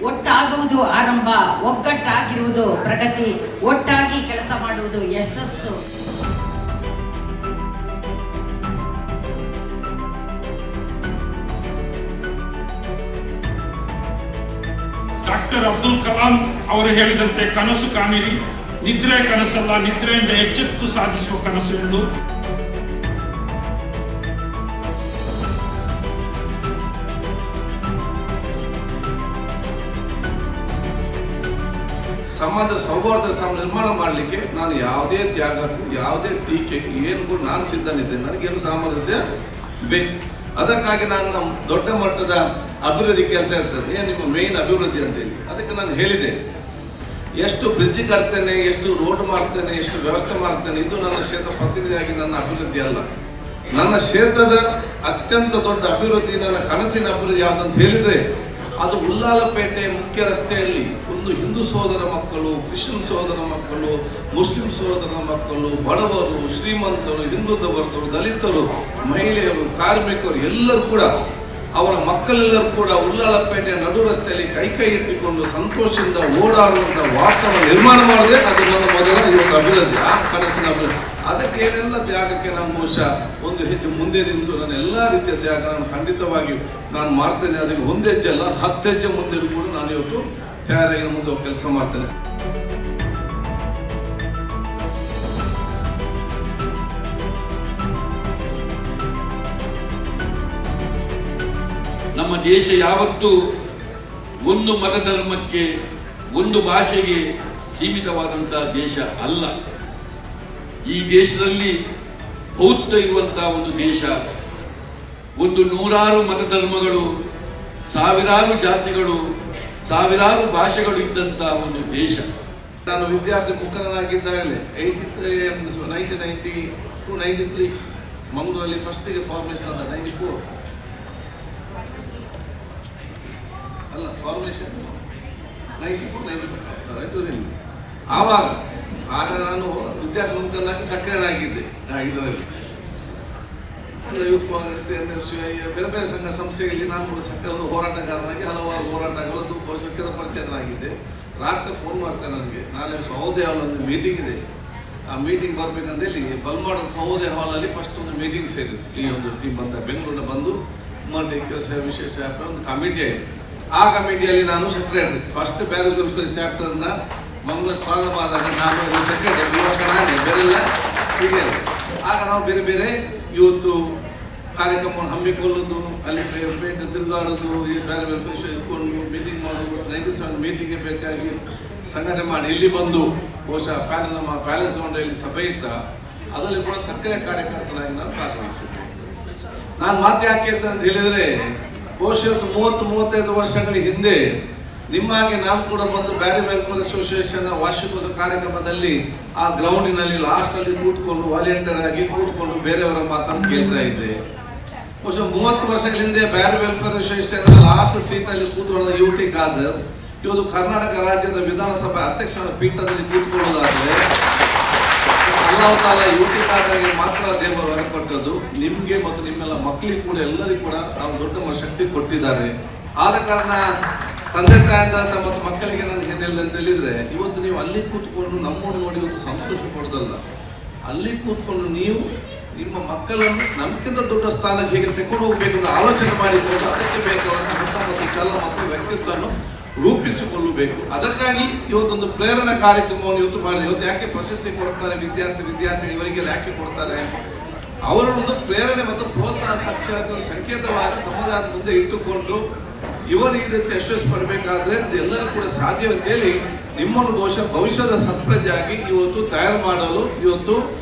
ಒಟ್ಟಾಗುವುದು ಆರಂಭ, ಒಗ್ಗಟ್ಟಾಗಿರುವುದು ಪ್ರಗತಿ, ಒಟ್ಟಾಗಿ ಕೆಲಸ ಮಾಡುವುದು ಯಶಸ್ಸು. ಡಾಕ್ಟರ್ ಅಬ್ದುಲ್ ಕಲಾಂ ಅವರು ಹೇಳಿದಂತೆ ಕನಸು ಕಾಣಿರಿ, ನಿದ್ರೆ ಕನಸಲ್ಲ, ನಿದ್ರೆಯಿಂದ ಎಚ್ಚೆತ್ತು ಸಾಧಿಸುವ ಕನಸು ಎಂದು. ಸಮಾಜ ಸೌಹಾರ್ದ ನಿರ್ಮಾಣ ಮಾಡಲಿಕ್ಕೆ ನಾನು ಯಾವುದೇ ತ್ಯಾಗಕ್ಕೂ ಯಾವುದೇ ಟೀಕೆಗೂ ಏನು ಕೂಡ ನಾನು ಸಿದ್ಧನಿದ್ದೇನೆ. ನನಗೇನು ಸಾಮರಸ್ಯ ಬೇಕು. ಅದಕ್ಕಾಗಿ ನಾನು ನಮ್ಮ ದೊಡ್ಡ ಮಟ್ಟದ ಅಭಿವೃದ್ಧಿ ಅಂತ ಇರ್ತದೆ. ಏನು ನಿಮ್ಮ ಮೇನ್ ಅಭಿವೃದ್ಧಿ ಅಂತೇಳಿ ಅದಕ್ಕೆ ನಾನು ಹೇಳಿದೆ, ಎಷ್ಟು ಬ್ರಿಡ್ಜ್ ಕಟ್ತೇನೆ, ಎಷ್ಟು ರೋಡ್ ಮಾಡ್ತೇನೆ, ಎಷ್ಟು ವ್ಯವಸ್ಥೆ ಮಾಡ್ತೇನೆ, ಇದು ನನ್ನ ಕ್ಷೇತ್ರ ಪ್ರತಿನಿಧಿಯಾಗಿ ನನ್ನ ಅಭಿವೃದ್ಧಿ ಅಲ್ಲ. ನನ್ನ ಕ್ಷೇತ್ರದ ಅತ್ಯಂತ ದೊಡ್ಡ ಅಭಿವೃದ್ಧಿ, ನನ್ನ ಕನಸಿನ ಅಭಿವೃದ್ಧಿ ಯಾವುದಂತ ಹೇಳಿದ್ರೆ ಅದು ಉಲ್ಲಾಲಪೇಟೆ ಮುಖ್ಯ ರಸ್ತೆಯಲ್ಲಿ ಒಂದು ಹಿಂದೂ ಸಹೋದರ ಮಕ್ಕಳು, ಕ್ರಿಶ್ಚಿಯನ್ ಸಹೋದರ ಮಕ್ಕಳು, ಮುಸ್ಲಿಂ ಸಹೋದರ ಮಕ್ಕಳು, ಬಡವರು, ಶ್ರೀಮಂತರು, ಹಿಂದುಳಿದ ವರ್ಗರು, ದಲಿತರು, ಮಹಿಳೆಯರು, ಕಾರ್ಮಿಕರು ಎಲ್ಲರೂ ಕೂಡ ಅವರ ಮಕ್ಕಳೆಲ್ಲರೂ ಕೂಡ ಉಲ್ಲಾಲಪೇಟೆಯ ನಡು ರಸ್ತೆಯಲ್ಲಿ ಕೈ ಇಟ್ಟುಕೊಂಡು ಸಂತೋಷದಿಂದ ಓಡಾಡುವಂಥ ವಾತಾವರಣ ನಿರ್ಮಾಣ ಮಾಡಿದೆ. ಅದು ನನ್ನ ಮೊದಲ ಇವತ್ತು ಅಭಿವೃದ್ಧಿ, ಆ ಕನಸಿನ ಅಭಿವೃದ್ಧಿ. ಅದಕ್ಕೆ ಏನೆಲ್ಲ ತ್ಯಾಗಕ್ಕೆ ನಾನು ಬಹುಶಃ ಒಂದು ಹೆಚ್ಚು ಮುಂದೆ ನಿಂತು ನನ್ನ ಎಲ್ಲ ರೀತಿಯ ತ್ಯಾಗ ನಾನು ಖಂಡಿತವಾಗಿ ನಾನು ಮಾಡ್ತೇನೆ. ಅದಕ್ಕೆ ಒಂದು ಹೆಜ್ಜೆ ಅಲ್ಲ, 10 ಹೆಜ್ಜೆ ಮುಂದೆ ಕೂಡ ನಾನು ಇವತ್ತು ತಯಾರಾಗಿ ಮುಂದೆ ಕೆಲಸ ಮಾಡ್ತೇನೆ. ನಮ್ಮ ದೇಶ ಯಾವತ್ತೂ ಒಂದು ಮತ ಧರ್ಮಕ್ಕೆ, ಒಂದು ಭಾಷೆಗೆ ಸೀಮಿತವಾದಂತಹ ದೇಶ ಅಲ್ಲ. ಈ ದೇಶದಲ್ಲಿ ಬೌದ್ಧ ಇರುವಂತಹ ಒಂದು ದೇಶ, ಒಂದು 100 ಮತಧರ್ಮಗಳು, ಸಾವಿರಾರು ಜಾತಿಗಳು, ಸಾವಿರಾರು ಭಾಷೆಗಳು ಇದ್ದಂತಹ ಒಂದು ದೇಶ. ನಾನು ವಿದ್ಯಾರ್ಥಿ ಮುಖಂಡನಾಗಿದ್ದಾಗಲೇ 1992-93 ಮಂಗಳೂರಲ್ಲಿ ಫಸ್ಟಿಗೆ ಫಾರ್ಮೇಷನ್ ಆದ 94 ಅಲ್ಲ ಫಾರ್ಮೇಷನ್ 94-95 ಆವಾಗ ನಾನು ವಿದ್ಯಾರ್ಥಿ ಮುಖಂಡನಾಗಿ ಸಕ್ರಿಯನಾಗಿದ್ದೆ. ಇದರಲ್ಲಿ ಯೂತ್ ಕಾಂಗ್ರೆಸ್, ಬೇರೆ ಬೇರೆ ಸಂಘ ಸಂಸ್ಥೆಯಲ್ಲಿ ನಾನು ಕೂಡ ಸಕ್ರಿಯ ಹೋರಾಟಗಾರನಾಗಿ ಹಲವಾರು ಹೋರಾಟಗಳು ಚಿರಪರಿಚಯನಾಗಿದ್ದೆ. ರಾತ್ರಿ ಫೋನ್ ಮಾಡ್ತಾರೆ ನನಗೆ, ನಾನು ಸಹೋದಯ ಹಾಲ್ ಒಂದು ಮೀಟಿಂಗ್ ಇದೆ, ಆ ಮೀಟಿಂಗ್ ಬರ್ಬೇಕಂತ ಹೇಳಿ ಬಲ್ಮಾಡದ ಸಹೋದಯ ಹಾಲಲ್ಲಿ ಫಸ್ಟ್ ಒಂದು ಮೀಟಿಂಗ್ ಸೇರಿತ್ತು. ಈ ಒಂದು ಟೀಮ್ ಬಂದ ಬೆಂಗಳೂರಿನ ಬಂದು ವಿಶೇಷ ಒಂದು ಕಮಿಟಿ ಆಯಿತು. ಆ ಕಮಿಟಿಯಲ್ಲಿ ನಾನು ಸೆಕ್ರೆಟರಿ. ಫಸ್ಟ್ ಬ್ಯಾರೇಜ್ ವೆಲ್ಫೇರ್ ಚಾಪ್ಟರ್ನ ಮಂಗಳೂರು ಪ್ರಾರಂಭ ಆದಾಗ ನಾನು ಸೆಕ್ರೆಟರಿ, ಇವಾಗ ನಾನೇ ಬೇರೆಲ್ಲ ಹೀಗೆ. ಆಗ ನಾವು ಬೇರೆ ಬೇರೆ ಇವತ್ತು ಕಾರ್ಯಕ್ರಮವನ್ನು ಹಮ್ಮಿಕೊಳ್ಳೋದು, ಅಲ್ಲಿ ಪೇಟೆ ತಿರುಗಾಡೋದು, ಈ ಬೇರೆ ವೆಲ್ಫೇರ್ ಇಟ್ಕೊಂಡು ಮೀಟಿಂಗ್ ಮಾಡೋದು. 97 ಮೀಟಿಂಗ್ಗೆ ಬೇಕಾಗಿ ಸಂಘಟನೆ ಮಾಡಿ ಇಲ್ಲಿ ಬಂದು ಬಹುಶಃ ನಮ್ಮ ಪ್ಯಾಲೇಸ್ ಗ್ರೌಂಡಲ್ಲಿ ಸಭೆ ಇತ್ತ, ಅದರಲ್ಲಿ ಕೂಡ ಸಕ್ರಿಯ ಕಾರ್ಯಕರ್ತನಾಗಿ ನಾನು ಭಾಗವಹಿಸಿದ್ದೆ. ನಾನು ಮಾತು ಯಾಕೆ ಅಂತ ಹೇಳಿದರೆ, ಬಹುಶಃ 30-35 ವರ್ಷಗಳ ಹಿಂದೆ ನಿಮ್ಮಾಗೆ ನಾನು ಕೂಡ ಬಂದು ಬ್ಯಾರಿ ವೆಲ್ಫೇರ್ ಅಸೋಸಿಯೇಷನ್ ವಾರ್ಷಿಕೋತ್ಸವ ಕಾರ್ಯಕ್ರಮದಲ್ಲಿ ಆ ಗ್ರೌಂಡಿನಲ್ಲಿ ಲಾಸ್ಟಲ್ಲಿ ಕೂತ್ಕೊಂಡು ವಾಲಂಟಿಯರ್ ಆಗಿ ಕೂತ್ಕೊಂಡು ಬೇರೆಯವರ ಮಾತನ್ನು ಕೇಳ್ತಾ ಇದ್ದೆ. ಬಹುಶಃ 30 ವರ್ಷಗಳ ಹಿಂದೆ ಬ್ಯಾರಿ ವೆಲ್ಫೇರ್ ಅಸೋಸಿಯೇಷನ್ ಲಾಸ್ಟ್ ಸೀಟಲ್ಲಿ ಕೂತ್ಕೊಂಡ UT ಖಾದರ್ ಇವತ್ತು ಕರ್ನಾಟಕ ರಾಜ್ಯದ ವಿಧಾನಸಭೆ ಅಧ್ಯಕ್ಷರ ಪೀಠದಲ್ಲಿ ಕೂತ್ಕೊಳ್ಳೋದಾದ್ರೆ ಅಲ್ಲಾಹ್ ತಾಲಾ UT ಖಾದರ್ಗೆ ಮಾತ್ರ ದೇವರು ವರ ಕೊಟ್ಟದ್ದು. ನಿಮ್ಗೆ ಮತ್ತು ನಿಮ್ಮೆಲ್ಲ ಮಕ್ಕಳಿಗೆ ಕೂಡ ಎಲ್ಲರಿಗೂ ಕೂಡ ನಾವು ದೊಡ್ಡ ಶಕ್ತಿ ಕೊಟ್ಟಿದ್ದಾರೆ. ಆದ ಕಾರಣ ತಂದೆ ತಾಯಂದ್ರ ಮತ್ತು ಮಕ್ಕಳಿಗೆ ನಾನು ಏನಿಲ್ಲ ಅಂತ ಹೇಳಿದ್ರೆ, ಇವತ್ತು ನೀವು ಅಲ್ಲಿ ಕೂತ್ಕೊಂಡು ನಮ್ಮನ್ನು ನೋಡಿ ಒಂದು ಸಂತೋಷ ಪಡೋದಲ್ಲ, ಅಲ್ಲಿ ಕೂತ್ಕೊಂಡು ನೀವು ನಿಮ್ಮ ಮಕ್ಕಳನ್ನು ನಮ್ಗಿಂತ ದೊಡ್ಡ ಸ್ಥಾನಕ್ಕೆ ಹೇಗೆ ತೆಕೊಂಡು ಹೋಗ್ಬೇಕು ಅಂತ ಆಲೋಚನೆ ಮಾಡಿಕೊಂಡು ಅದಕ್ಕೆ ಬೇಕಾದ ಹುಟ್ಟ ಮತ್ತು ಛಲ ಮತ್ತು ವ್ಯಕ್ತಿತ್ವವನ್ನು ರೂಪಿಸಿಕೊಳ್ಳಬೇಕು. ಅದಕ್ಕಾಗಿ ಇವತ್ತೊಂದು ಪ್ರೇರಣಾ ಕಾರ್ಯಕ್ರಮವನ್ನು ಇವತ್ತು ಮಾಡಿದೆ. ಇವತ್ತು ಯಾಕೆ ಪ್ರಶಸ್ತಿ ಕೊಡ್ತಾರೆ ವಿದ್ಯಾರ್ಥಿ ಇವರಿಗೆಲ್ಲ ಯಾಕೆ ಕೊಡ್ತಾರೆ? ಅವರೊಂದು ಪ್ರೇರಣೆ ಮತ್ತು ಪ್ರೋತ್ಸಾಹ ಸಂಕೇತವಾಗಿ ಸಮಾಜದ ಮುಂದೆ ಇಟ್ಟುಕೊಂಡು ಇವರು ಈ ರೀತಿ ಯಶಸ್ಸು ಪಡಬೇಕಾದ್ರೆ ಅದು ಎಲ್ಲರೂ ಕೂಡ ಸಾಧ್ಯವಂತ ಹೇಳಿ ನಿಮ್ಮನ್ನು ಬಹುಶಃ ಭವಿಷ್ಯದ ಸತ್ಪ್ರಜೆಯಾಗಿ ಇವತ್ತು ತಯಾರು ಮಾಡಲು ಇವತ್ತು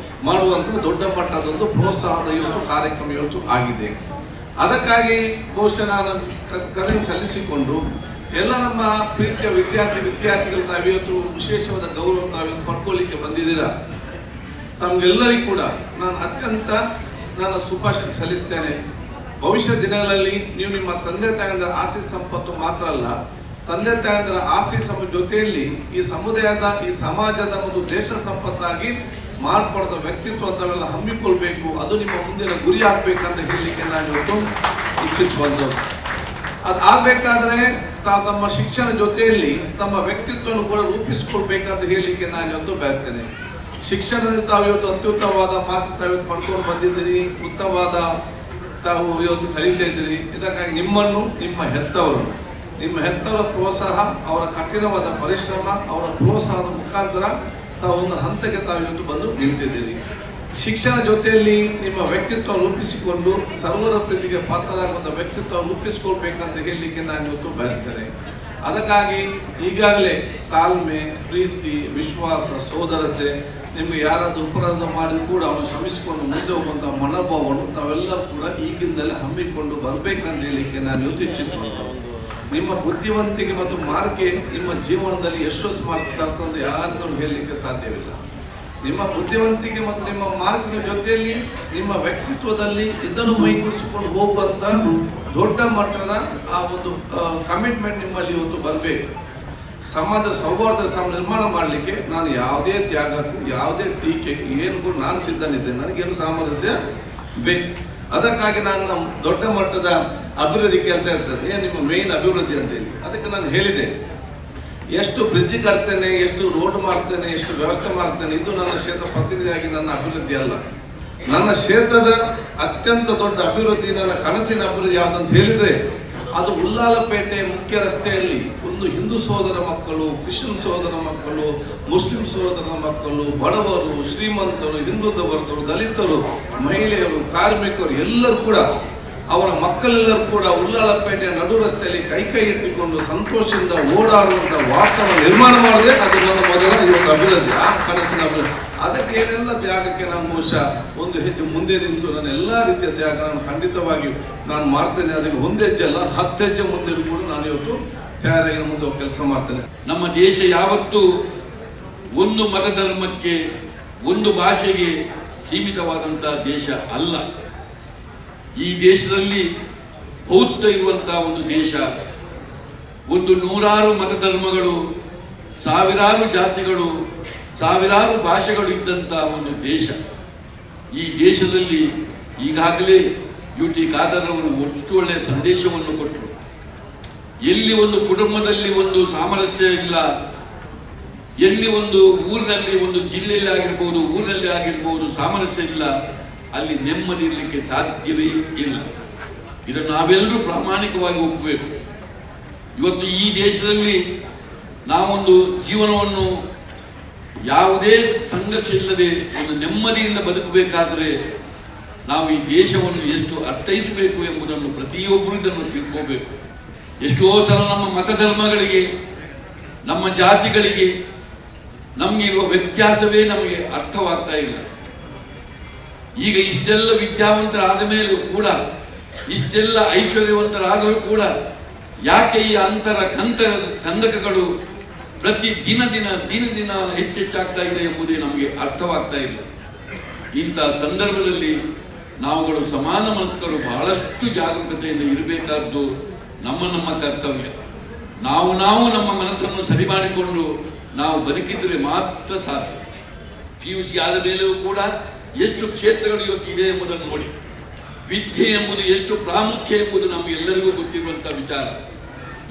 ಮಾಡುವಂಥ ದೊಡ್ಡ ಮಟ್ಟದೊಂದು ಪ್ರೋತ್ಸಾಹದ ಇವತ್ತು ಕಾರ್ಯಕ್ರಮ ಇವತ್ತು ಆಗಿದೆ. ಅದಕ್ಕಾಗಿ ಬಹುಶಃ ನಾನು ಕರೆ ಸಲ್ಲಿಸಿಕೊಂಡು ಎಲ್ಲ ನಮ್ಮ ಪ್ರೀತಿಯ ವಿದ್ಯಾರ್ಥಿಗಳು ತಾವಿವತ್ತು ವಿಶೇಷವಾದ ಗೌರವ ತಾವಿವತ್ತು ಪಡ್ಕೊಳ್ಳಿಕ್ಕೆ ಬಂದಿದ್ದೀರಾ. ತಮ್ಗೆಲ್ಲರಿಗೂ ಕೂಡ ನಾನು ಅತ್ಯಂತ ನಾನು ಶುಭಾಶಯ ಸಲ್ಲಿಸ್ತೇನೆ. ಭವಿಷ್ಯ ದಿನಗಳಲ್ಲಿ ನೀವು ನಿಮ್ಮ ತಂದೆ ತಾಯಂದಿರ ಆಸ್ತಿ ಸಂಪತ್ತು ಮಾತ್ರ ಅಲ್ಲ, ತಂದೆ ತಾಯಂದಿರ ಆಸ್ತಿ ಜೊತೆಯಲ್ಲಿ ಈ ಸಮುದಾಯದ ಈ ಸಮಾಜದ ಒಂದು ದೇಶ ಸಂಪತ್ತಾಗಿ ಮಾರ್ಪಡದ ವ್ಯಕ್ತಿತ್ವ ಅಂತವೆಲ್ಲ ಹಮ್ಮಿಕೊಳ್ಬೇಕು. ಅದು ನಿಮ್ಮ ಮುಂದಿನ ಗುರಿ ಆಗ್ಬೇಕಂತ ಹೇಳಲಿಕ್ಕೆ ನಾನು ಇವತ್ತು ಇಚ್ಛಿಸುವಂಥದ್ದು. ಅದು ಆಗ್ಬೇಕಾದ್ರೆ ತಮ್ಮ ಶಿಕ್ಷಣ ಜೊತೆಯಲ್ಲಿ ತಮ್ಮ ವ್ಯಕ್ತಿತ್ವವನ್ನು ಕೂಡ ರೂಪಿಸಿಕೊಳ್ಬೇಕಂತ ಹೇಳಲಿಕ್ಕೆ ನಾನು ಇವತ್ತು ಬಯಸ್ತೇನೆ. ಶಿಕ್ಷಣದಲ್ಲಿ ತಾವು ಇವತ್ತು ಅತ್ಯುತ್ತಮವಾದ ಮಾರ್ಕ್ಸ್ ತಾವು ಇವತ್ತು ಪಡ್ಕೊಂಡು ಬಂದಿದ್ದೀರಿ, ಉತ್ತಮವಾದ ತಾವು ಇವತ್ತು ಕಲಿತಾ ಇದ್ದೀರಿ. ಇದಕ್ಕಾಗಿ ನಿಮ್ಮನ್ನು, ನಿಮ್ಮ ಹೆತ್ತವರ ಪ್ರೋತ್ಸಾಹ, ಅವರ ಕಠಿಣವಾದ ಪರಿಶ್ರಮ, ಅವರ ಪ್ರೋತ್ಸಾಹದ ಮುಖಾಂತರ ತಾವು ಒಂದು ಹಂತಕ್ಕೆ ತಾವು ಇವತ್ತು ಬಂದು ನಿಂತಿದ್ದೀರಿ. ಶಿಕ್ಷಣ ಜೊತೆಯಲ್ಲಿ ನಿಮ್ಮ ವ್ಯಕ್ತಿತ್ವ ರೂಪಿಸಿಕೊಂಡು ಸರ್ವರ ಪ್ರೀತಿಗೆ ಪಾತ್ರರಾಗುವಂಥ ವ್ಯಕ್ತಿತ್ವ ರೂಪಿಸಿಕೊಳ್ಬೇಕಂತ ಹೇಳಲಿಕ್ಕೆ ನಾನು ಇವತ್ತು ಬಯಸ್ತೇನೆ. ಅದಕ್ಕಾಗಿ ಈಗಾಗಲೇ ತಾಳ್ಮೆ, ಪ್ರೀತಿ, ವಿಶ್ವಾಸ, ಸೋದರತೆ, ನಿಮಗೆ ಯಾರಾದರೂ ಅಪರಾಧ ಮಾಡಿದ್ರು ಕೂಡ ಅವನು ಶ್ರಮಿಸಿಕೊಂಡು ಮುಂದೆ ಹೋಗುವಂಥ ಮನೋಭಾವವನ್ನು ತಾವೆಲ್ಲ ಕೂಡ ಈಗಿಂದಲೇ ಹಮ್ಮಿಕೊಂಡು ಬರಬೇಕಂತ ಹೇಳಲಿಕ್ಕೆ ನಾನು ಇವತ್ತು ಇಚ್ಛಿಸುವಂಥದ್ದು. ನಿಮ್ಮ ಬುದ್ಧಿವಂತಿಕೆ ಮತ್ತು ಮಾರ್ಕೆ ನಿಮ್ಮ ಜೀವನದಲ್ಲಿ ಯಶಸ್ಸು ಮಾಡ್ತಕ್ಕಂಥ ಯಾರಿಗೂ ಹೇಳಲಿಕ್ಕೆ ಸಾಧ್ಯವಿಲ್ಲ. ನಿಮ್ಮ ಬುದ್ಧಿವಂತಿಕೆ ಮತ್ತು ನಿಮ್ಮ ಮಾರ್ಕಿನ ಜೊತೆಯಲ್ಲಿ ನಿಮ್ಮ ವ್ಯಕ್ತಿತ್ವದಲ್ಲಿ ಇದನ್ನು ಮೈಗೂಡಿಸಿಕೊಂಡು ಹೋಗುವಂತ ದೊಡ್ಡ ಮಟ್ಟದ ಆ ಒಂದು ಕಮಿಟ್ಮೆಂಟ್ ನಿಮ್ಮಲ್ಲಿ ಇವತ್ತು ಬರಬೇಕು. ಸಮಾಜ ಸೌಹಾರ್ದ ನಿರ್ಮಾಣ ಮಾಡಲಿಕ್ಕೆ ನಾನು ಯಾವುದೇ ತ್ಯಾಗಕ್ಕೂ, ಯಾವುದೇ ಟೀಕೆಗೂ ಏನು ಕೂಡ ನಾನು ಸಿದ್ಧನಿದ್ದೇನೆ. ನನಗೇನು ಸಾಮರಸ್ಯ ಬೇಕು. ಅದಕ್ಕಾಗಿ ನಾನು ನಮ್ಮ ದೊಡ್ಡ ಮಟ್ಟದ ಅಭಿವೃದ್ಧಿ ಅಂತ ಹೇಳ್ತೇನೆ. ಏನು ನಿಮ್ಮ ಮೇನ್ ಅಭಿವೃದ್ಧಿ ಅಂತೇಳಿ ಅದಕ್ಕೆ ನಾನು ಹೇಳಿದೆ, ಎಷ್ಟು ಬ್ರಿಡ್ಜ್ ಕಟ್ತೇನೆ, ಎಷ್ಟು ರೋಡ್ ಮಾಡ್ತೇನೆ, ಎಷ್ಟು ವ್ಯವಸ್ಥೆ ಮಾಡ್ತೇನೆ, ಇದು ನನ್ನ ಕ್ಷೇತ್ರ ಪ್ರತಿನಿಧಿಯಾಗಿ ನನ್ನ ಅಭಿವೃದ್ಧಿ ಅಲ್ಲ. ನನ್ನ ಕ್ಷೇತ್ರದ ಅತ್ಯಂತ ದೊಡ್ಡ ಅಭಿವೃದ್ಧಿ, ನನ್ನ ಕನಸಿನ ಅಭಿವೃದ್ಧಿ ಯಾವುದಂತ ಹೇಳಿದ್ರೆ ಅದು ಉಲ್ಲಾಲಪೇಟೆ ಮುಖ್ಯ ರಸ್ತೆಯಲ್ಲಿ ಒಂದು ಹಿಂದೂ ಸೋದರ ಮಕ್ಕಳು, ಕ್ರಿಶ್ಚಿಯನ್ ಸೋದರ ಮಕ್ಕಳು, ಮುಸ್ಲಿಂ ಸೋದರ ಮಕ್ಕಳು, ಬಡವರು, ಶ್ರೀಮಂತರು, ಹಿಂದುಳಿದ ವರ್ಗರು, ದಲಿತರು, ಮಹಿಳೆಯರು, ಕಾರ್ಮಿಕರು ಎಲ್ಲರೂ ಕೂಡ ಅವರ ಮಕ್ಕಳೆಲ್ಲರೂ ಕೂಡ ಉಲ್ಲಾಲಪೇಟೆಯ ನಡು ರಸ್ತೆಯಲ್ಲಿ ಕೈ ಇಟ್ಟುಕೊಂಡು ಸಂತೋಷದಿಂದ ಓಡಾಡುವಂಥ ವಾತಾವರಣ ನಿರ್ಮಾಣ ಮಾಡದೆ ಅದು ನನ್ನ ಮೊದಲ ಇವತ್ತು ಅಭಿವೃದ್ಧಿ, ಆ ಕನಸಿನ ಅಭಿವೃದ್ಧಿ. ಅದಕ್ಕೆ ಏನೆಲ್ಲ ತ್ಯಾಗಕ್ಕೆ ನಾನು ಬಹುಶಃ ಒಂದು ಹೆಚ್ಚು ಮುಂದೆ ನಿಂತು ನನ್ನ ಎಲ್ಲ ರೀತಿಯ ತ್ಯಾಗ ನಾನು ಖಂಡಿತವಾಗಿಯೂ ನಾನು ಮಾಡ್ತೇನೆ. ಅದಕ್ಕೆ ಒಂದು ಹೆಜ್ಜೆ ಅಲ್ಲ, 10 ಹೆಜ್ಜೆ ಮುಂದೆ ಕೂಡ ನಾನು ಇವತ್ತು ತಯಾರಾಗಿ ಮುಂದೆ ಕೆಲಸ ಮಾಡ್ತೇನೆ. ನಮ್ಮ ದೇಶ ಯಾವತ್ತೂ ಒಂದು ಮತ ಧರ್ಮಕ್ಕೆ, ಒಂದು ಭಾಷೆಗೆ ಸೀಮಿತವಾದಂತಹ ದೇಶ ಅಲ್ಲ. ಈ ದೇಶದಲ್ಲಿ ಬೌದ್ಧ ಇರುವಂತಹ ಒಂದು ದೇಶ, ಒಂದು 100 ಮತಧರ್ಮಗಳು, ಸಾವಿರಾರು ಜಾತಿಗಳು, ಸಾವಿರಾರು ಭಾಷೆಗಳು ಇದ್ದಂತಹ ಒಂದು ದೇಶ. ಈ ದೇಶದಲ್ಲಿ ಈಗಾಗಲೇ UT ಖಾದರ್ ಅವರು ಒಟ್ಟು ಒಳ್ಳೆಯ ಸಂದೇಶವನ್ನು ಕೊಟ್ಟರು. ಎಲ್ಲಿ ಒಂದು ಕುಟುಂಬದಲ್ಲಿ ಒಂದು ಸಾಮರಸ್ಯ ಇಲ್ಲ, ಎಲ್ಲಿ ಒಂದು ಊರಿನಲ್ಲಿ, ಒಂದು ಜಿಲ್ಲೆಯಲ್ಲಿ ಆಗಿರ್ಬೋದು, ಊರಿನಲ್ಲಿ ಆಗಿರ್ಬೋದು ಸಾಮರಸ್ಯ ಇಲ್ಲ, ಅಲ್ಲಿ ನೆಮ್ಮದಿ ಇರಲಿಕ್ಕೆ ಸಾಧ್ಯವೇ ಇಲ್ಲ. ಇದನ್ನು ನಾವೆಲ್ಲರೂ ಪ್ರಾಮಾಣಿಕವಾಗಿ ಒಪ್ಪಬೇಕು. ಇವತ್ತು ಈ ದೇಶದಲ್ಲಿ ನಾವೊಂದು ಜೀವನವನ್ನು ಯಾವುದೇ ಸಂಘರ್ಷ ಇಲ್ಲದೆ ಒಂದು ನೆಮ್ಮದಿಯಿಂದ ಬದುಕಬೇಕಾದರೆ ನಾವು ಈ ದೇಶವನ್ನು ಎಷ್ಟು ಅರ್ಥೈಸಬೇಕು ಎಂಬುದನ್ನು ಪ್ರತಿಯೊಬ್ಬರು ಇದನ್ನು ತಿಳ್ಕೋಬೇಕು. ಎಷ್ಟೋ ಸಲ ನಮ್ಮ ಮತಧರ್ಮಗಳಿಗೆ, ನಮ್ಮ ಜಾತಿಗಳಿಗೆ ನಮಗಿರುವ ವ್ಯತ್ಯಾಸವೇ ನಮಗೆ ಅರ್ಥವಾಗ್ತಾ ಇಲ್ಲ. ಈಗ ಇಷ್ಟೆಲ್ಲ ವಿದ್ಯಾವಂತರಾದ ಮೇಲೆ ಕೂಡ, ಇಷ್ಟೆಲ್ಲ ಐಶ್ವರ್ಯವಂತರಾದರೂ ಕೂಡ ಯಾಕೆ ಈ ಅಂತರ ಕಂದಕಗಳು ಪ್ರತಿ ದಿನ ದಿನ ಹೆಚ್ಚೆಚ್ಚಾಗ್ತಾ ಇದೆ ಎಂಬುದೇ ನಮಗೆ ಅರ್ಥವಾಗ್ತಾ ಇಲ್ಲ. ಇಂತಹ ಸಂದರ್ಭದಲ್ಲಿ ನಾವುಗಳು ಸಮಾನ ಮನಸ್ಕರು ಬಹಳಷ್ಟು ಜಾಗರೂಕತೆಯಿಂದ ಇರಬೇಕಾದ್ದು ನಮ್ಮ ಕರ್ತವ್ಯ. ನಾವು ನಮ್ಮ ಮನಸ್ಸನ್ನು ಸರಿ ಮಾಡಿಕೊಂಡು ನಾವು ಬದುಕಿದ್ರೆ ಮಾತ್ರ ಸಾಧ್ಯ. PUC ಆದ ಮೇಲೆಯೂ ಕೂಡ ಎಷ್ಟು ಕ್ಷೇತ್ರಗಳು ಇವತ್ತು ಇದೆ ಎಂಬುದನ್ನು ನೋಡಿ. ವಿದ್ಯೆ ಎಂಬುದು ಎಷ್ಟು ಪ್ರಾಮುಖ್ಯ ಎಂಬುದು ನಮಗೆಲ್ಲರಿಗೂ ಗೊತ್ತಿರುವಂತಹ ವಿಚಾರ.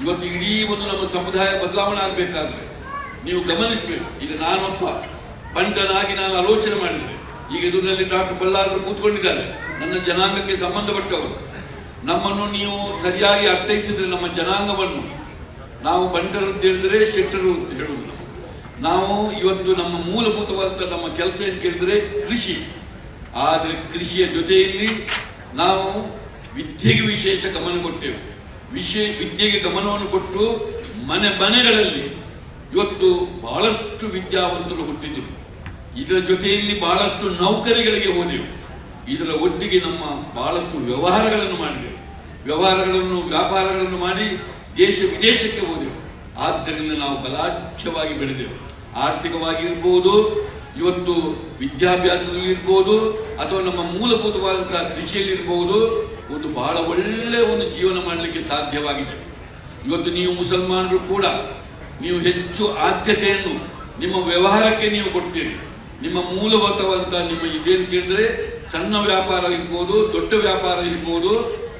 ಇವತ್ತು ಇಡೀ ಒಂದು ನಮ್ಮ ಸಮುದಾಯ ಬದಲಾವಣೆ ಆಗಬೇಕಾದ್ರೆ ನೀವು ಗಮನಿಸಬೇಕು. ಈಗ ನಾನೊಬ್ಬ ಬಂಟನಾಗಿ ನಾನು ಆಲೋಚನೆ ಮಾಡಿದರೆ, ಈಗ ಎದುರಿನಲ್ಲಿ ಡಾಕ್ಟರ್ ಬಲ್ಲಾಳರು ಕೂತ್ಕೊಂಡಿದ್ದಾರೆ, ನನ್ನ ಜನಾಂಗಕ್ಕೆ ಸಂಬಂಧಪಟ್ಟವರು. ನಮ್ಮನ್ನು ನೀವು ಸರಿಯಾಗಿ ಅರ್ಥೈಸಿದ್ರೆ ನಮ್ಮ ಜನಾಂಗವನ್ನು, ನಾವು ಬಂಟರು ಅಂತ ಹೇಳಿದ್ರೆ ಶೆಟ್ಟರು ಅಂತ ಹೇಳುವುದು. ನಾವು ಇವತ್ತು ನಮ್ಮ ಮೂಲಭೂತವಾದ ನಮ್ಮ ಕೆಲಸ ಏನು ಕೇಳಿದ್ರೆ ಕೃಷಿ. ಆದರೆ ಕೃಷಿಯ ಜೊತೆಯಲ್ಲಿ ನಾವು ವಿದ್ಯೆಗೆ ವಿಶೇಷ ಗಮನ ಕೊಟ್ಟೆವು. ವಿದ್ಯೆಗೆ ಗಮನವನ್ನು ಕೊಟ್ಟು ಮನೆಗಳಲ್ಲಿ ಇವತ್ತು ಬಹಳಷ್ಟು ವಿದ್ಯಾವಂತರು ಹುಟ್ಟಿದರು. ಇದರ ಜೊತೆಯಲ್ಲಿ ಬಹಳಷ್ಟು ನೌಕರಿಗಳಿಗೆ ಹೋದೆವು. ಇದರ ಒಟ್ಟಿಗೆ ನಮ್ಮ ಬಹಳಷ್ಟು ವ್ಯವಹಾರಗಳನ್ನು ಮಾಡಿದೆವು. ವ್ಯಾಪಾರಗಳನ್ನು ಮಾಡಿ ದೇಶ ವಿದೇಶಕ್ಕೆ ಹೋದೆವು. ಆದ್ದರಿಂದ ನಾವು ಬಲಾಢ್ಯವಾಗಿ ಬೆಳೆದೆವು. ಆರ್ಥಿಕವಾಗಿ ಇರ್ಬೋದು, ಇವತ್ತು ವಿದ್ಯಾಭ್ಯಾಸದಲ್ಲಿ ಇರ್ಬೋದು, ಅಥವಾ ನಮ್ಮ ಮೂಲಭೂತವಾದಂತಹ ಕೃಷಿಯಲ್ಲಿ ಇರ್ಬೋದು, ಒಂದು ಬಹಳ ಒಳ್ಳೆಯ ಒಂದು ಜೀವನ ಮಾಡಲಿಕ್ಕೆ ಸಾಧ್ಯವಾಗಿದೆ. ಇವತ್ತು ನೀವು ಮುಸಲ್ಮಾನರು ಕೂಡ ನೀವು ಹೆಚ್ಚು ಆದ್ಯತೆಯನ್ನು ನಿಮ್ಮ ವ್ಯವಹಾರಕ್ಕೆ ನೀವು ಕೊಡ್ತೀರಿ. ನಿಮ್ಮ ಮೂಲಭೂತವಾದಂಥ ನಿಮ್ಮ ಇದೇನು ಕೇಳಿದ್ರೆ ಸಣ್ಣ ವ್ಯಾಪಾರ ಇರ್ಬೋದು, ದೊಡ್ಡ ವ್ಯಾಪಾರ ಇರ್ಬೋದು,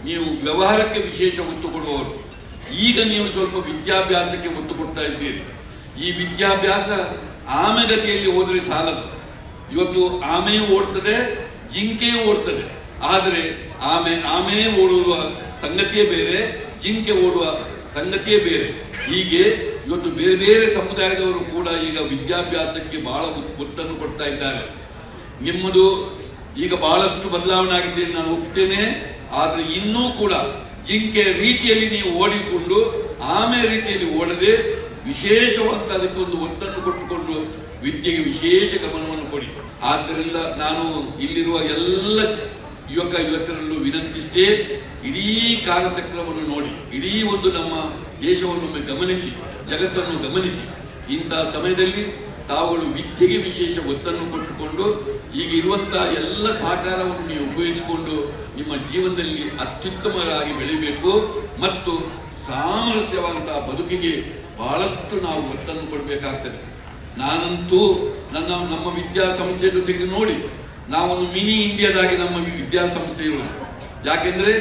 ನೀವು ವ್ಯವಹಾರಕ್ಕೆ ವಿಶೇಷ ಒತ್ತು ಕೊಡುವವರು. ಈಗ ನೀವು ಸ್ವಲ್ಪ ವಿದ್ಯಾಭ್ಯಾಸಕ್ಕೆ ಒತ್ತು ಕೊಡ್ತಾ ಇದ್ದೀರಿ. ಈ ವಿದ್ಯಾಭ್ಯಾಸ ಆಮೆಗತಿಯಲ್ಲಿ ಹೋದರೆ ಸಾಲದು. ಇವತ್ತು ಆಮೆಯೂ ಓಡ್ತದೆ, ಜಿಂಕೆಯೂ ಓಡ್ತದೆ. ಆದರೆ ಆಮೆ ಓಡುವ ಸಂಗತಿಯೇ ಬೇರೆ, ಜಿಂಕೆ ಓಡುವ ಸಂಗತಿಯೇ ಬೇರೆ. ಹೀಗೆ ಇವತ್ತು ಬೇರೆ ಬೇರೆ ಸಮುದಾಯದವರು ಕೂಡ ಈಗ ವಿದ್ಯಾಭ್ಯಾಸಕ್ಕೆ ಬಹಳ ಒತ್ತನ್ನು ಕೊಡ್ತಾ ಇದ್ದಾರೆ. ನಿಮ್ಮದು ಈಗ ಬಹಳಷ್ಟು ಬದಲಾವಣೆ ಆಗಿದೆ, ನಾನು ಒಪ್ತೇನೆ. ಆದರೆ ಇನ್ನೂ ಕೂಡ ಜಿಂಕೆಯ ರೀತಿಯಲ್ಲಿ ನೀವು ಓಡಿಕೊಂಡು ಆಮೆ ರೀತಿಯಲ್ಲಿ ಓಡದೆ ವಿಶೇಷವಾದ ಅದಕ್ಕೊಂದು ಒತ್ತನ್ನು ಕೊಟ್ಟುಕೊಂಡು ವಿದ್ಯೆಗೆ ವಿಶೇಷ ಗಮನವನ್ನು ಕೊಡಿ. ಆದ್ದರಿಂದ ನಾನು ಇಲ್ಲಿರುವ ಎಲ್ಲ ಯುವಕರಲ್ಲೂ ವಿನಂತಿಸ್ತೇ, ಇಡೀ ಕಾಲಚಕ್ರವನ್ನು ನೋಡಿ, ಇಡೀ ಒಂದು ನಮ್ಮ ದೇಶವನ್ನು ಗಮನಿಸಿ, ಜಗತ್ತನ್ನು ಗಮನಿಸಿ. ಇಂತಹ ಸಮಯದಲ್ಲಿ ತಾವುಗಳು ವಿದ್ಯೆಗೆ ವಿಶೇಷ ಒತ್ತನ್ನು ಕೊಟ್ಟುಕೊಂಡು ಈಗ ಇರುವಂತಹ ಎಲ್ಲ ಸಹಕಾರವನ್ನು ನೀವು ಉಪಯೋಗಿಸಿಕೊಂಡು ನಿಮ್ಮ ಜೀವನದಲ್ಲಿ ಅತ್ಯುತ್ತಮರಾಗಿ ಬೆಳಿಬೇಕು ಮತ್ತು ಸಾಮರಸ್ಯವಂತಹ ಬದುಕಿಗೆ ಬಹಳಷ್ಟು ನಾವು ಒತ್ತನ್ನು ಕೊಡಬೇಕಾಗ್ತದೆ. ನಾನಂತೂ ನಮ್ಮ ವಿದ್ಯಾಸಂಸ್ಥೆಯನ್ನು ತೆಗೆದು ನೋಡಿ, ನಾವೊಂದು ಮಿನಿ ಇಂಡಿಯಾದಾಗಿ ನಮ್ಮ ವಿದ್ಯಾಸಂಸ್ಥೆ ಇರೋದು. ಯಾಕೆಂದ್ರೆ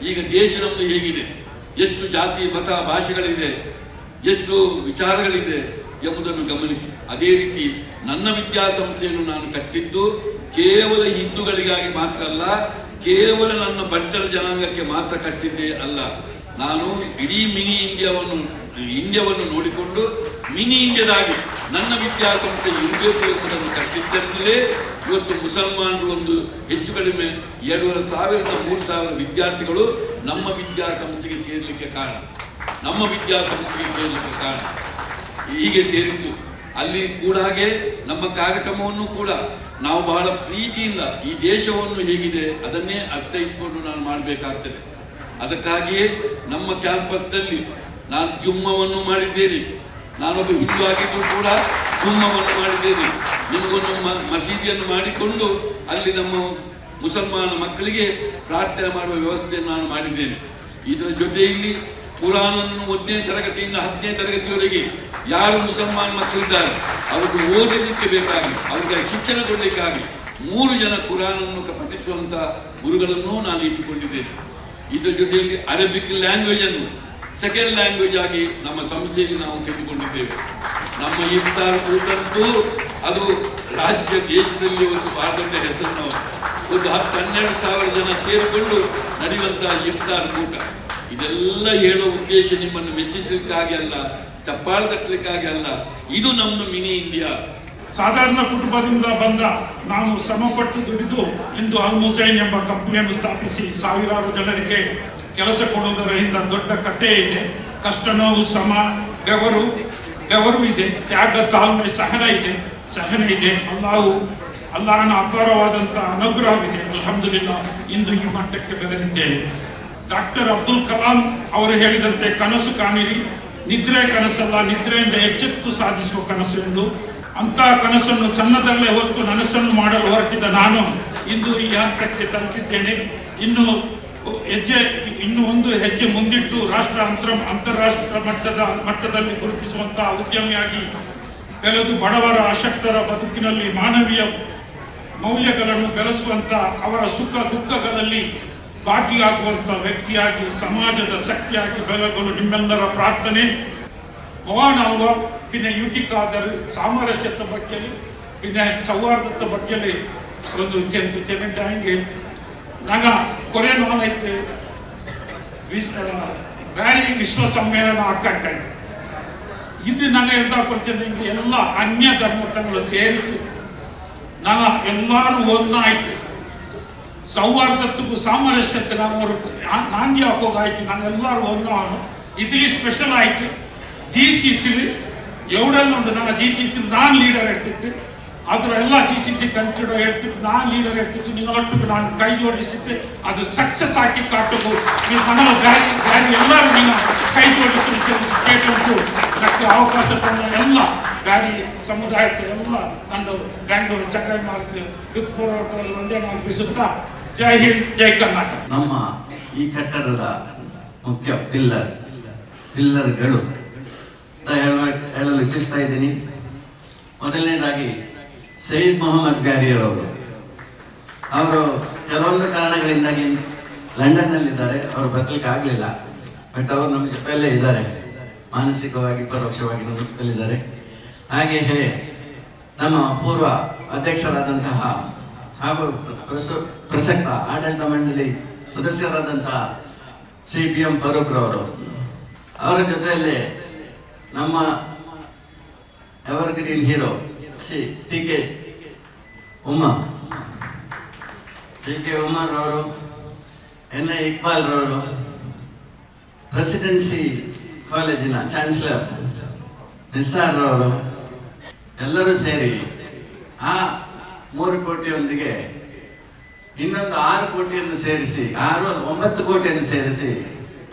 ಈಗ ದೇಶ ನಮ್ಮದು ಹೇಗಿದೆ, ಎಷ್ಟು ಜಾತಿ ಮತ ಭಾಷೆಗಳಿದೆ, ಎಷ್ಟು ವಿಚಾರಗಳಿದೆ ಎಂಬುದನ್ನು ಗಮನಿಸಿ. ಅದೇ ರೀತಿ ನನ್ನ ವಿದ್ಯಾಸಂಸ್ಥೆಯನ್ನು ನಾನು ಕಟ್ಟಿದ್ದು ಕೇವಲ ಹಿಂದೂಗಳಿಗಾಗಿ ಮಾತ್ರ ಅಲ್ಲ, ಕೇವಲ ನನ್ನ ಬಂಟರ ಜನಾಂಗಕ್ಕೆ ಮಾತ್ರ ಕಟ್ಟಿದ್ದೇ ಅಲ್ಲ. ನಾನು ಇಡೀ ಮಿನಿ ಇಂಡಿಯಾವನ್ನು ನೋಡಿಕೊಂಡು ಮಿನಿ ಇಂಡಿಯಾದಾಗಿ ನನ್ನ ವಿದ್ಯಾಸಂಸ್ಥೆ ಇರಬೇಕು ಎಂಬುದನ್ನು ಕಟ್ಟಿದ್ದರಿಂದಲೇ ಇವತ್ತು ಮುಸಲ್ಮಾನರು ಒಂದು ಹೆಚ್ಚು ಕಡಿಮೆ 2,500-3,000 ವಿದ್ಯಾರ್ಥಿಗಳು ನಮ್ಮ ವಿದ್ಯಾಸಂಸ್ಥೆಗೆ ಸೇರಲಿಕ್ಕೆ ಕಾರಣ, ಹೀಗೆ ಸೇರಿದ್ದು. ಅಲ್ಲಿ ಕೂಡ ಹಾಗೆ ನಮ್ಮ ಕಾರ್ಯಕ್ರಮವನ್ನು ಕೂಡ ನಾವು ಬಹಳ ಪ್ರೀತಿಯಿಂದ ಈ ದೇಶವನ್ನು ಹೇಗಿದೆ ಅದನ್ನೇ ಅರ್ಥೈಸಿಕೊಂಡು ನಾನು ಮಾಡಬೇಕಾಗ್ತದೆ. ಅದಕ್ಕಾಗಿಯೇ ನಮ್ಮ ಕ್ಯಾಂಪಸ್ನಲ್ಲಿ ನಾನು ಜುಮ್ಮವನ್ನು ಮಾಡಿದ್ದೇನೆ. ನಾನೊಬ್ಬ ಹಿಂದೂ ಆಗಿದ್ದು ಕೂಡ ಜುಮ್ಮವನ್ನು ಮಾಡಿದ್ದೇನೆ. ನಿಮಗೊಂದು ಮಸೀದಿಯನ್ನು ಮಾಡಿಕೊಂಡು ಅಲ್ಲಿ ನಮ್ಮ ಮುಸಲ್ಮಾನ ಮಕ್ಕಳಿಗೆ ಪ್ರಾರ್ಥನೆ ಮಾಡುವ ವ್ಯವಸ್ಥೆಯನ್ನು ನಾನು ಮಾಡಿದ್ದೇನೆ. ಇದರ ಜೊತೆಯಲ್ಲಿ ಕುರಾನನ್ನು 1ನೇ ತರಗತಿಯಿಂದ 10ನೇ ತರಗತಿಯವರೆಗೆ ಯಾರು ಮುಸಲ್ಮಾನ ಮಕ್ಕಳಿದ್ದಾರೆ ಅವರಿಗೆ ಓದಲಿಕ್ಕೆ ಬೇಕಾಗಿ, ಅವರಿಗೆ ಶಿಕ್ಷಣ ಕೊಡಲಿಕ್ಕಾಗಿ 3 ಜನ ಕುರಾನನ್ನು ಪಠಿಸುವಂತ ಗುರುಗಳನ್ನು ನಾನು ಇಟ್ಟುಕೊಂಡಿದ್ದೇನೆ. ಇದರ ಜೊತೆಯಲ್ಲಿ ಅರೇಬಿಕ್ ಲ್ಯಾಂಗ್ವೇಜ್ ಅನ್ನು ಸೆಕೆಂಡ್ ಲ್ಯಾಂಗ್ವೇಜ್ ಆಗಿ ನಮ್ಮ ಸಂಸ್ಥೆಯಲ್ಲಿ ನಾವು ತೆಗೆದುಕೊಂಡಿದ್ದೇವೆ. ನಮ್ಮ ಇಫ್ತಾರ್ ಕೂಟಂತೂ ಅದು ರಾಜ್ಯ ದೇಶದಲ್ಲಿ ಒಂದು ಬಹಳ ದೊಡ್ಡ ಹೆಸರನ್ನು, ಒಂದು 10-12 ಸಾವಿರ ಜನ ಸೇರಿಕೊಂಡು ನಡೆಯುವಂತಹ ಇಫ್ತಾರ್ ಕೂಟ. ಇದೆಲ್ಲ ಹೇಳೋ ಉದ್ದೇಶ ನಿಮ್ಮನ್ನು ಮೆಚ್ಚಿಸಲಿಕ್ಕಾಗಿ ಅಲ್ಲ, ಚಪ್ಪಾಳೆ ತಟ್ಟಲಿಕ್ಕಾಗಿ ಅಲ್ಲ. ಇದು ನಮ್ಮದು ಮಿನಿ ಇಂಡಿಯಾ. ಸಾಧಾರಣ ಕುಟುಂಬದಿಂದ ಬಂದ ನಾನು ಶ್ರಮಪಟ್ಟು ದುಡಿದು ಇಂದು ಅಲ್ ಮುಸೈನ್ ಎಂಬ ಕಂಪನಿಯನ್ನು ಸ್ಥಾಪಿಸಿ ಸಾವಿರಾರು ಜನರಿಗೆ ಕೆಲಸ ಕೊಡುವುದರ ಹಿಂದೆ ದೊಡ್ಡ ಕಥೆ ಇದೆ. ಕಷ್ಟ, ನೋವು, ಶ್ರಮ, ಬೆವರು ಇದೆ, ತ್ಯಾಗ, ತಾಳ್ಮೆ, ಸಹನೆ ಇದೆ. ಅಲ್ಲಾಹನ ಅಪಾರವಾದಂಥ ಅನುಗ್ರಹವಿದೆ. ಅಲ್ಹಮ್ದುಲಿಲ್ಲಾ ಇಂದು ಈ ಮಟ್ಟಕ್ಕೆ ಬೆಳೆದಿದ್ದೇನೆ. ಡಾಕ್ಟರ್ ಅಬ್ದುಲ್ ಕಲಾಂ ಅವರು ಹೇಳಿದಂತೆ ಕನಸು ಕಾಣಿರಿ, ನಿದ್ರೆ ಕನಸಲ್ಲ, ನಿದ್ರೆಯಿಂದ ಎಚ್ಚೆತ್ತು ಸಾಧಿಸುವ ಕನಸು ಎಂದು. ಅಂತಹ ಕನಸನ್ನು ಸಣ್ಣದಲ್ಲೇ ಹೊತ್ತು ನನಸನ್ನು ಮಾಡಲು ಹೊರಟಿದ ನಾನು ಇಂದು ಈ ಹಂತಕ್ಕೆ ತಲುಪಿದ್ದೇನೆ. ಇನ್ನು ಒಂದು ಹೆಜ್ಜೆ ಮುಂದಿಟ್ಟು ಅಂತಾರಾಷ್ಟ್ರ ಮಟ್ಟದಲ್ಲಿ ಗುರುತಿಸುವಂತಹ ಉದ್ಯಮಿಯಾಗಿ ಬೆಳೆದು ಬಡವರ ಅಶಕ್ತರ ಬದುಕಿನಲ್ಲಿ ಮಾನವೀಯ ಮೌಲ್ಯಗಳನ್ನು ಬೆಳೆಸುವಂತ, ಅವರ ಸುಖ ದುಃಖಗಳಲ್ಲಿ ಭಾಗಿಯಾಗುವಂತ ವ್ಯಕ್ತಿಯಾಗಿ ಸಮಾಜದ ಶಕ್ತಿಯಾಗಿ ಬೆಳಗಲು ನಿಮ್ಮೆಲ್ಲರ ಪ್ರಾರ್ಥನೆ. ಮಹಾನ್ ಅಲ್ವಾ പിന്നെ യുട്ടിക്കാതർ സാമരസ്യത്തെ ಬಗ್ಗೆ പിന്നെ ಸೌಹಾರ್ದತೆ ಬಗ್ಗೆ ಒಂದು ಚೆಂದಾಗಿ ನಾಗ ಕೊರೆ ನಾಳೈತೆ ಬ್ಯಾರಿ ವಿಶ್ವ ಸಮ್ಮೇಳನ ಹಾಕಂಟ ಇದು ನಂಗೆ ಎಂತ ಕೊಡ್ತಿದ್ದೆ, ಎಲ್ಲ ಅನ್ಯ ಧರ್ಮಗಳು ಸೇರಿತು, ನಾಗ ಎಲ್ಲರೂ ಒಂದಾಯ್ತು. ಸೌಹಾರ್ದಕ್ಕೂ ಸಾಮರಸ್ಯತೆ ನಾವು ನಾಂದಿ ಹಾಕೋಗಾಯ್ತು, ನಾವೆಲ್ಲರೂ ಒಂದಾನು. ഇതിൽ ಸ್ಪೆಷಲ್ ಆಯ್ತು GCC ಎವಡೆಲ್ಲ ಉಂಟು. ನಾನು GCC ನಾನು ಲೀಡರ್ ಎಡ್ತಿತ್ತು, ಅದರ ಎಲ್ಲ GCC ಕಂಟ್ರಿ ಎಡ್ತಿತ್ತು, ನಾನು ಲೀಡರ್ ಎಡ್ತಿತ್ತು. ನಿങ്ങളೊಟ್ಟಿಗೆ ನಾನು ಕೈ ಜೋಡಿಸಿಟ್ಟು ಅದು ಸಕ್ಸಸ್ ಆಗಿ ಕಾಟಬೇಕು. ನೀವು ಮಗಳ ಬ್ಯಾರಿ ಎಲ್ಲರೂ ನೀವು ಕೈ ಜೋಡಿಸಿ ಕೇಳುಂಟು. ಅದಕ್ಕೆ ಅವಕಾಶ ತಂದ ಎಲ್ಲ ಬ್ಯಾರಿ ಸಮುದಾಯಕ್ಕೆ ಎಲ್ಲ ಕಂಡವರು ಬ್ಯಾಂಗ್ಳೂರು ಚಂಗೈ ಮಾರ್ಗ ಹೃತ್ಪೂರ್ವಕವಾಗಿ ಒಂದೇ ನಾವು ಬಿಸುತ್ತಾ ಜೈ ಹಿಂದ್, ಜೈ ಕರ್ನಾಟಕ. ನಮ್ಮ ಈ ಕಟ್ಟಡದ ಮುಖ್ಯ ಪಿಲ್ಲರ್ಗಳು ಹೇಳಲು ಇಚ್ಛಿಸ್ತಾ ಇದ್ದೀನಿ. ಮೊದಲನೇದಾಗಿ ಸೈಯದ್ ಮೊಹಮ್ಮದ್ ಬ್ಯಾರಿಯರವರು, ಅವರು ಕೆಲವೊಂದು ಕಾರಣಗಳಿಂದಾಗಿ ಲಂಡನ್ನಲ್ಲಿದ್ದಾರೆ, ಅವರು ಬರಲಿಕ್ಕೆ ಆಗಲಿಲ್ಲ. ಬಟ್ ಅವರು ನಮ್ಮ ಜೊತೆಯಲ್ಲೇ ಇದ್ದಾರೆ, ಮಾನಸಿಕವಾಗಿ ಪರೋಕ್ಷವಾಗಿ ನಮ್ಮ ಜೊತೆಯಲ್ಲಿದ್ದಾರೆ. ಹಾಗೆಯೇ ನಮ್ಮ ಪೂರ್ವ ಅಧ್ಯಕ್ಷರಾದಂತಹ ಹಾಗೂ ಪ್ರಸಕ್ತ ಆಡಳಿತ ಮಂಡಳಿ ಸದಸ್ಯರಾದಂತಹ ಶ್ರೀ PM ಫಾರೂಕ್ ರವರು, ಅವರ ಜೊತೆಯಲ್ಲೇ ನಮ್ಮ evergreen hero Shri TK Umar ರವರು, NI ಇಕ್ಬಾಲ್ ರವರು, ಪ್ರೆಸಿಡೆನ್ಸಿ ಕಾಲೇಜಿನ ಚಾನ್ಸಲರ್ ನಿಸ್ಸಾರ್ ರವರು ಎಲ್ಲರೂ ಸೇರಿ ಆ 3 ಕೋಟಿಯೊಂದಿಗೆ ಇನ್ನೊಂದು 6 ಕೋಟಿಯನ್ನು ಸೇರಿಸಿ 9 ಕೋಟಿಯನ್ನು ಸೇರಿಸಿ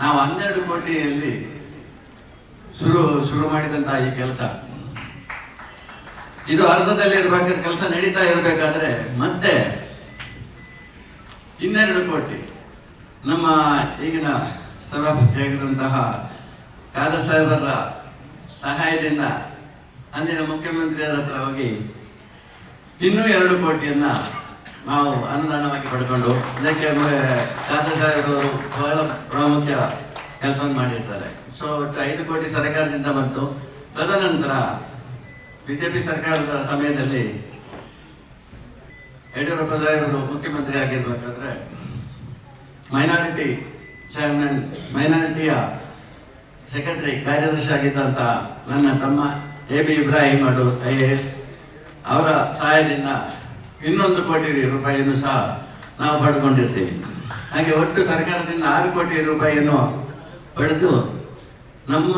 ನಾವು 12 ಕೋಟಿಯಲ್ಲಿ ಶುರು ಮಾಡಿದಂತಹ ಈ ಕೆಲಸ, ಇದು ಅರ್ಧದಲ್ಲಿ ಇರಬೇಕಾದ್ರೆ ಕೆಲಸ ನಡೀತಾ ಇರಬೇಕಾದ್ರೆ ಮತ್ತೆ 12 ಕೋಟಿ ನಮ್ಮ ಈಗಿನ ಸಭಾಪತಿಯಾಗಿರುವಂತಹ ಖಾದರ್ ಸಾಹೇಬರ ಸಹಾಯದಿಂದ ಅಂದಿನ ಮುಖ್ಯಮಂತ್ರಿಯರ ಹತ್ರ ಹೋಗಿ ಇನ್ನೂ 2 ಕೋಟಿಯನ್ನ ನಾವು ಅನುದಾನವಾಗಿ ಪಡ್ಕೊಂಡು, ಇದಕ್ಕೆ ಖಾದರ್ ಸಾಹೇಬರು ಬಹಳ ಪ್ರಾಮುಖ್ಯ ಕೆಲಸವನ್ನು ಮಾಡಿರ್ತಾರೆ. ಸೊ ಒಟ್ಟು 5 ಕೋಟಿ ಸರ್ಕಾರದಿಂದ ಬಂತು. ತದನಂತರ BJP ಸರ್ಕಾರದ ಸಮಯದಲ್ಲಿ ಯಡಿಯೂರಪ್ಪ ಸಾಹೇಬರು ಮುಖ್ಯಮಂತ್ರಿ ಆಗಿರ್ಬೇಕಾದ್ರೆ ಮೈನಾರಿಟಿ ಚೇರ್ಮನ್, ಮೈನಾರಿಟಿಯ ಸೆಕ್ರೆಟರಿ ಕಾರ್ಯದರ್ಶಿ ಆಗಿದ್ದಂಥ ನನ್ನ ತಮ್ಮ AB ಇಬ್ರಾಹಿಂ IAS ಅವರ ಸಹಾಯದಿಂದ ಇನ್ನೊಂದು 1 ಕೋಟಿ ರೂಪಾಯಿಯನ್ನು ಸಹ ನಾವು ಪಡ್ಕೊಂಡಿರ್ತೀವಿ. ಹಾಗೆ ಒಟ್ಟು ಸರ್ಕಾರದಿಂದ 6 ಕೋಟಿ ರೂಪಾಯಿಯನ್ನು ಪಡೆದು ನಮ್ಮ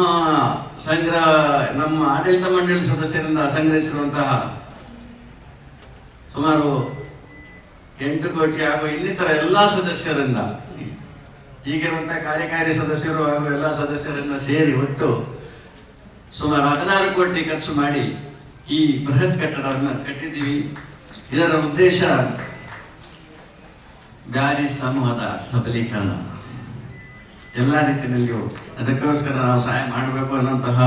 ಆಡಳಿತ ಮಂಡಳಿ ಸದಸ್ಯರಿಂದ ಸಂಗ್ರಹಿಸಿರುವಂತಹ ಸುಮಾರು 8 ಕೋಟಿ ಹಾಗೂ ಇನ್ನಿತರ ಎಲ್ಲ ಸದಸ್ಯರಿಂದ, ಈಗಿರುವಂತಹ ಕಾರ್ಯಕಾರಿ ಸದಸ್ಯರು ಹಾಗೂ ಎಲ್ಲ ಸದಸ್ಯರಿಂದ ಸೇರಿ ಒಟ್ಟು ಸುಮಾರು 16 ಕೋಟಿ ಖರ್ಚು ಮಾಡಿ ಈ ಬೃಹತ್ ಕಟ್ಟಡವನ್ನು ಕಟ್ಟಿದ್ದೀವಿ. ಇದರ ಉದ್ದೇಶ ಬ್ಯಾರಿ ಸಮೂಹದ ಸಬಲೀಕರಣ, ಎಲ್ಲ ರೀತಿಯಲ್ಲಿಯೂ ಅದಕ್ಕೋಸ್ಕರ ನಾವು ಸಹಾಯ ಮಾಡಬೇಕು ಅನ್ನೋಂತಹ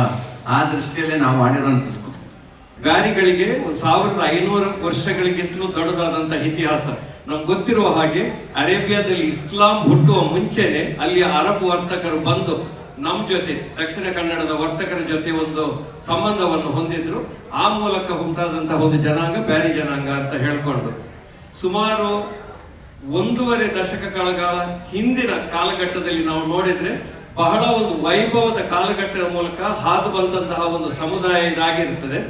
ಆ ದೃಷ್ಟಿಯಲ್ಲೇ ನಾವು ಮಾಡಿರುವಂಥದ್ದು. ಬ್ಯಾರಿಗಳಿಗೆ 1500 ವರ್ಷಗಳಿಗಿಂತಲೂ ದೊಡ್ಡದಾದಂತಹ ಇತಿಹಾಸ. ನಮ್ಗೆ ಗೊತ್ತಿರುವ ಹಾಗೆ ಅರೇಬಿಯಾದಲ್ಲಿ ಇಸ್ಲಾಂ ಹುಟ್ಟುವ ಮುಂಚೆನೆ ಅಲ್ಲಿ ಅರಬ್ ವರ್ತಕರು ಬಂದು ನಮ್ಮ ಜೊತೆ, ದಕ್ಷಿಣ ಕನ್ನಡದ ವರ್ತಕರ ಜೊತೆ ಒಂದು ಸಂಬಂಧವನ್ನು ಹೊಂದಿದ್ರು. ಆ ಮೂಲಕ ಉಂಟಾದಂತಹ ಒಂದು ಜನಾಂಗ ಬ್ಯಾರಿ ಜನಾಂಗ ಅಂತ ಹೇಳ್ಕೊಂಡು ಸುಮಾರು 1.5 ದಶಕಗಳ ಹಿಂದಿನ ಕಾಲಘಟ್ಟದಲ್ಲಿ ನಾವು ನೋಡಿದ್ರೆ ಬಹಳ ಒಂದು ವೈಭವದ ಕಾಲಘಟ್ಟದ ಮೂಲಕ ಹಾದು ಬಂದಂತಹ ಒಂದು ಸಮುದಾಯ ಇದಾಗಿರುತ್ತದೆ.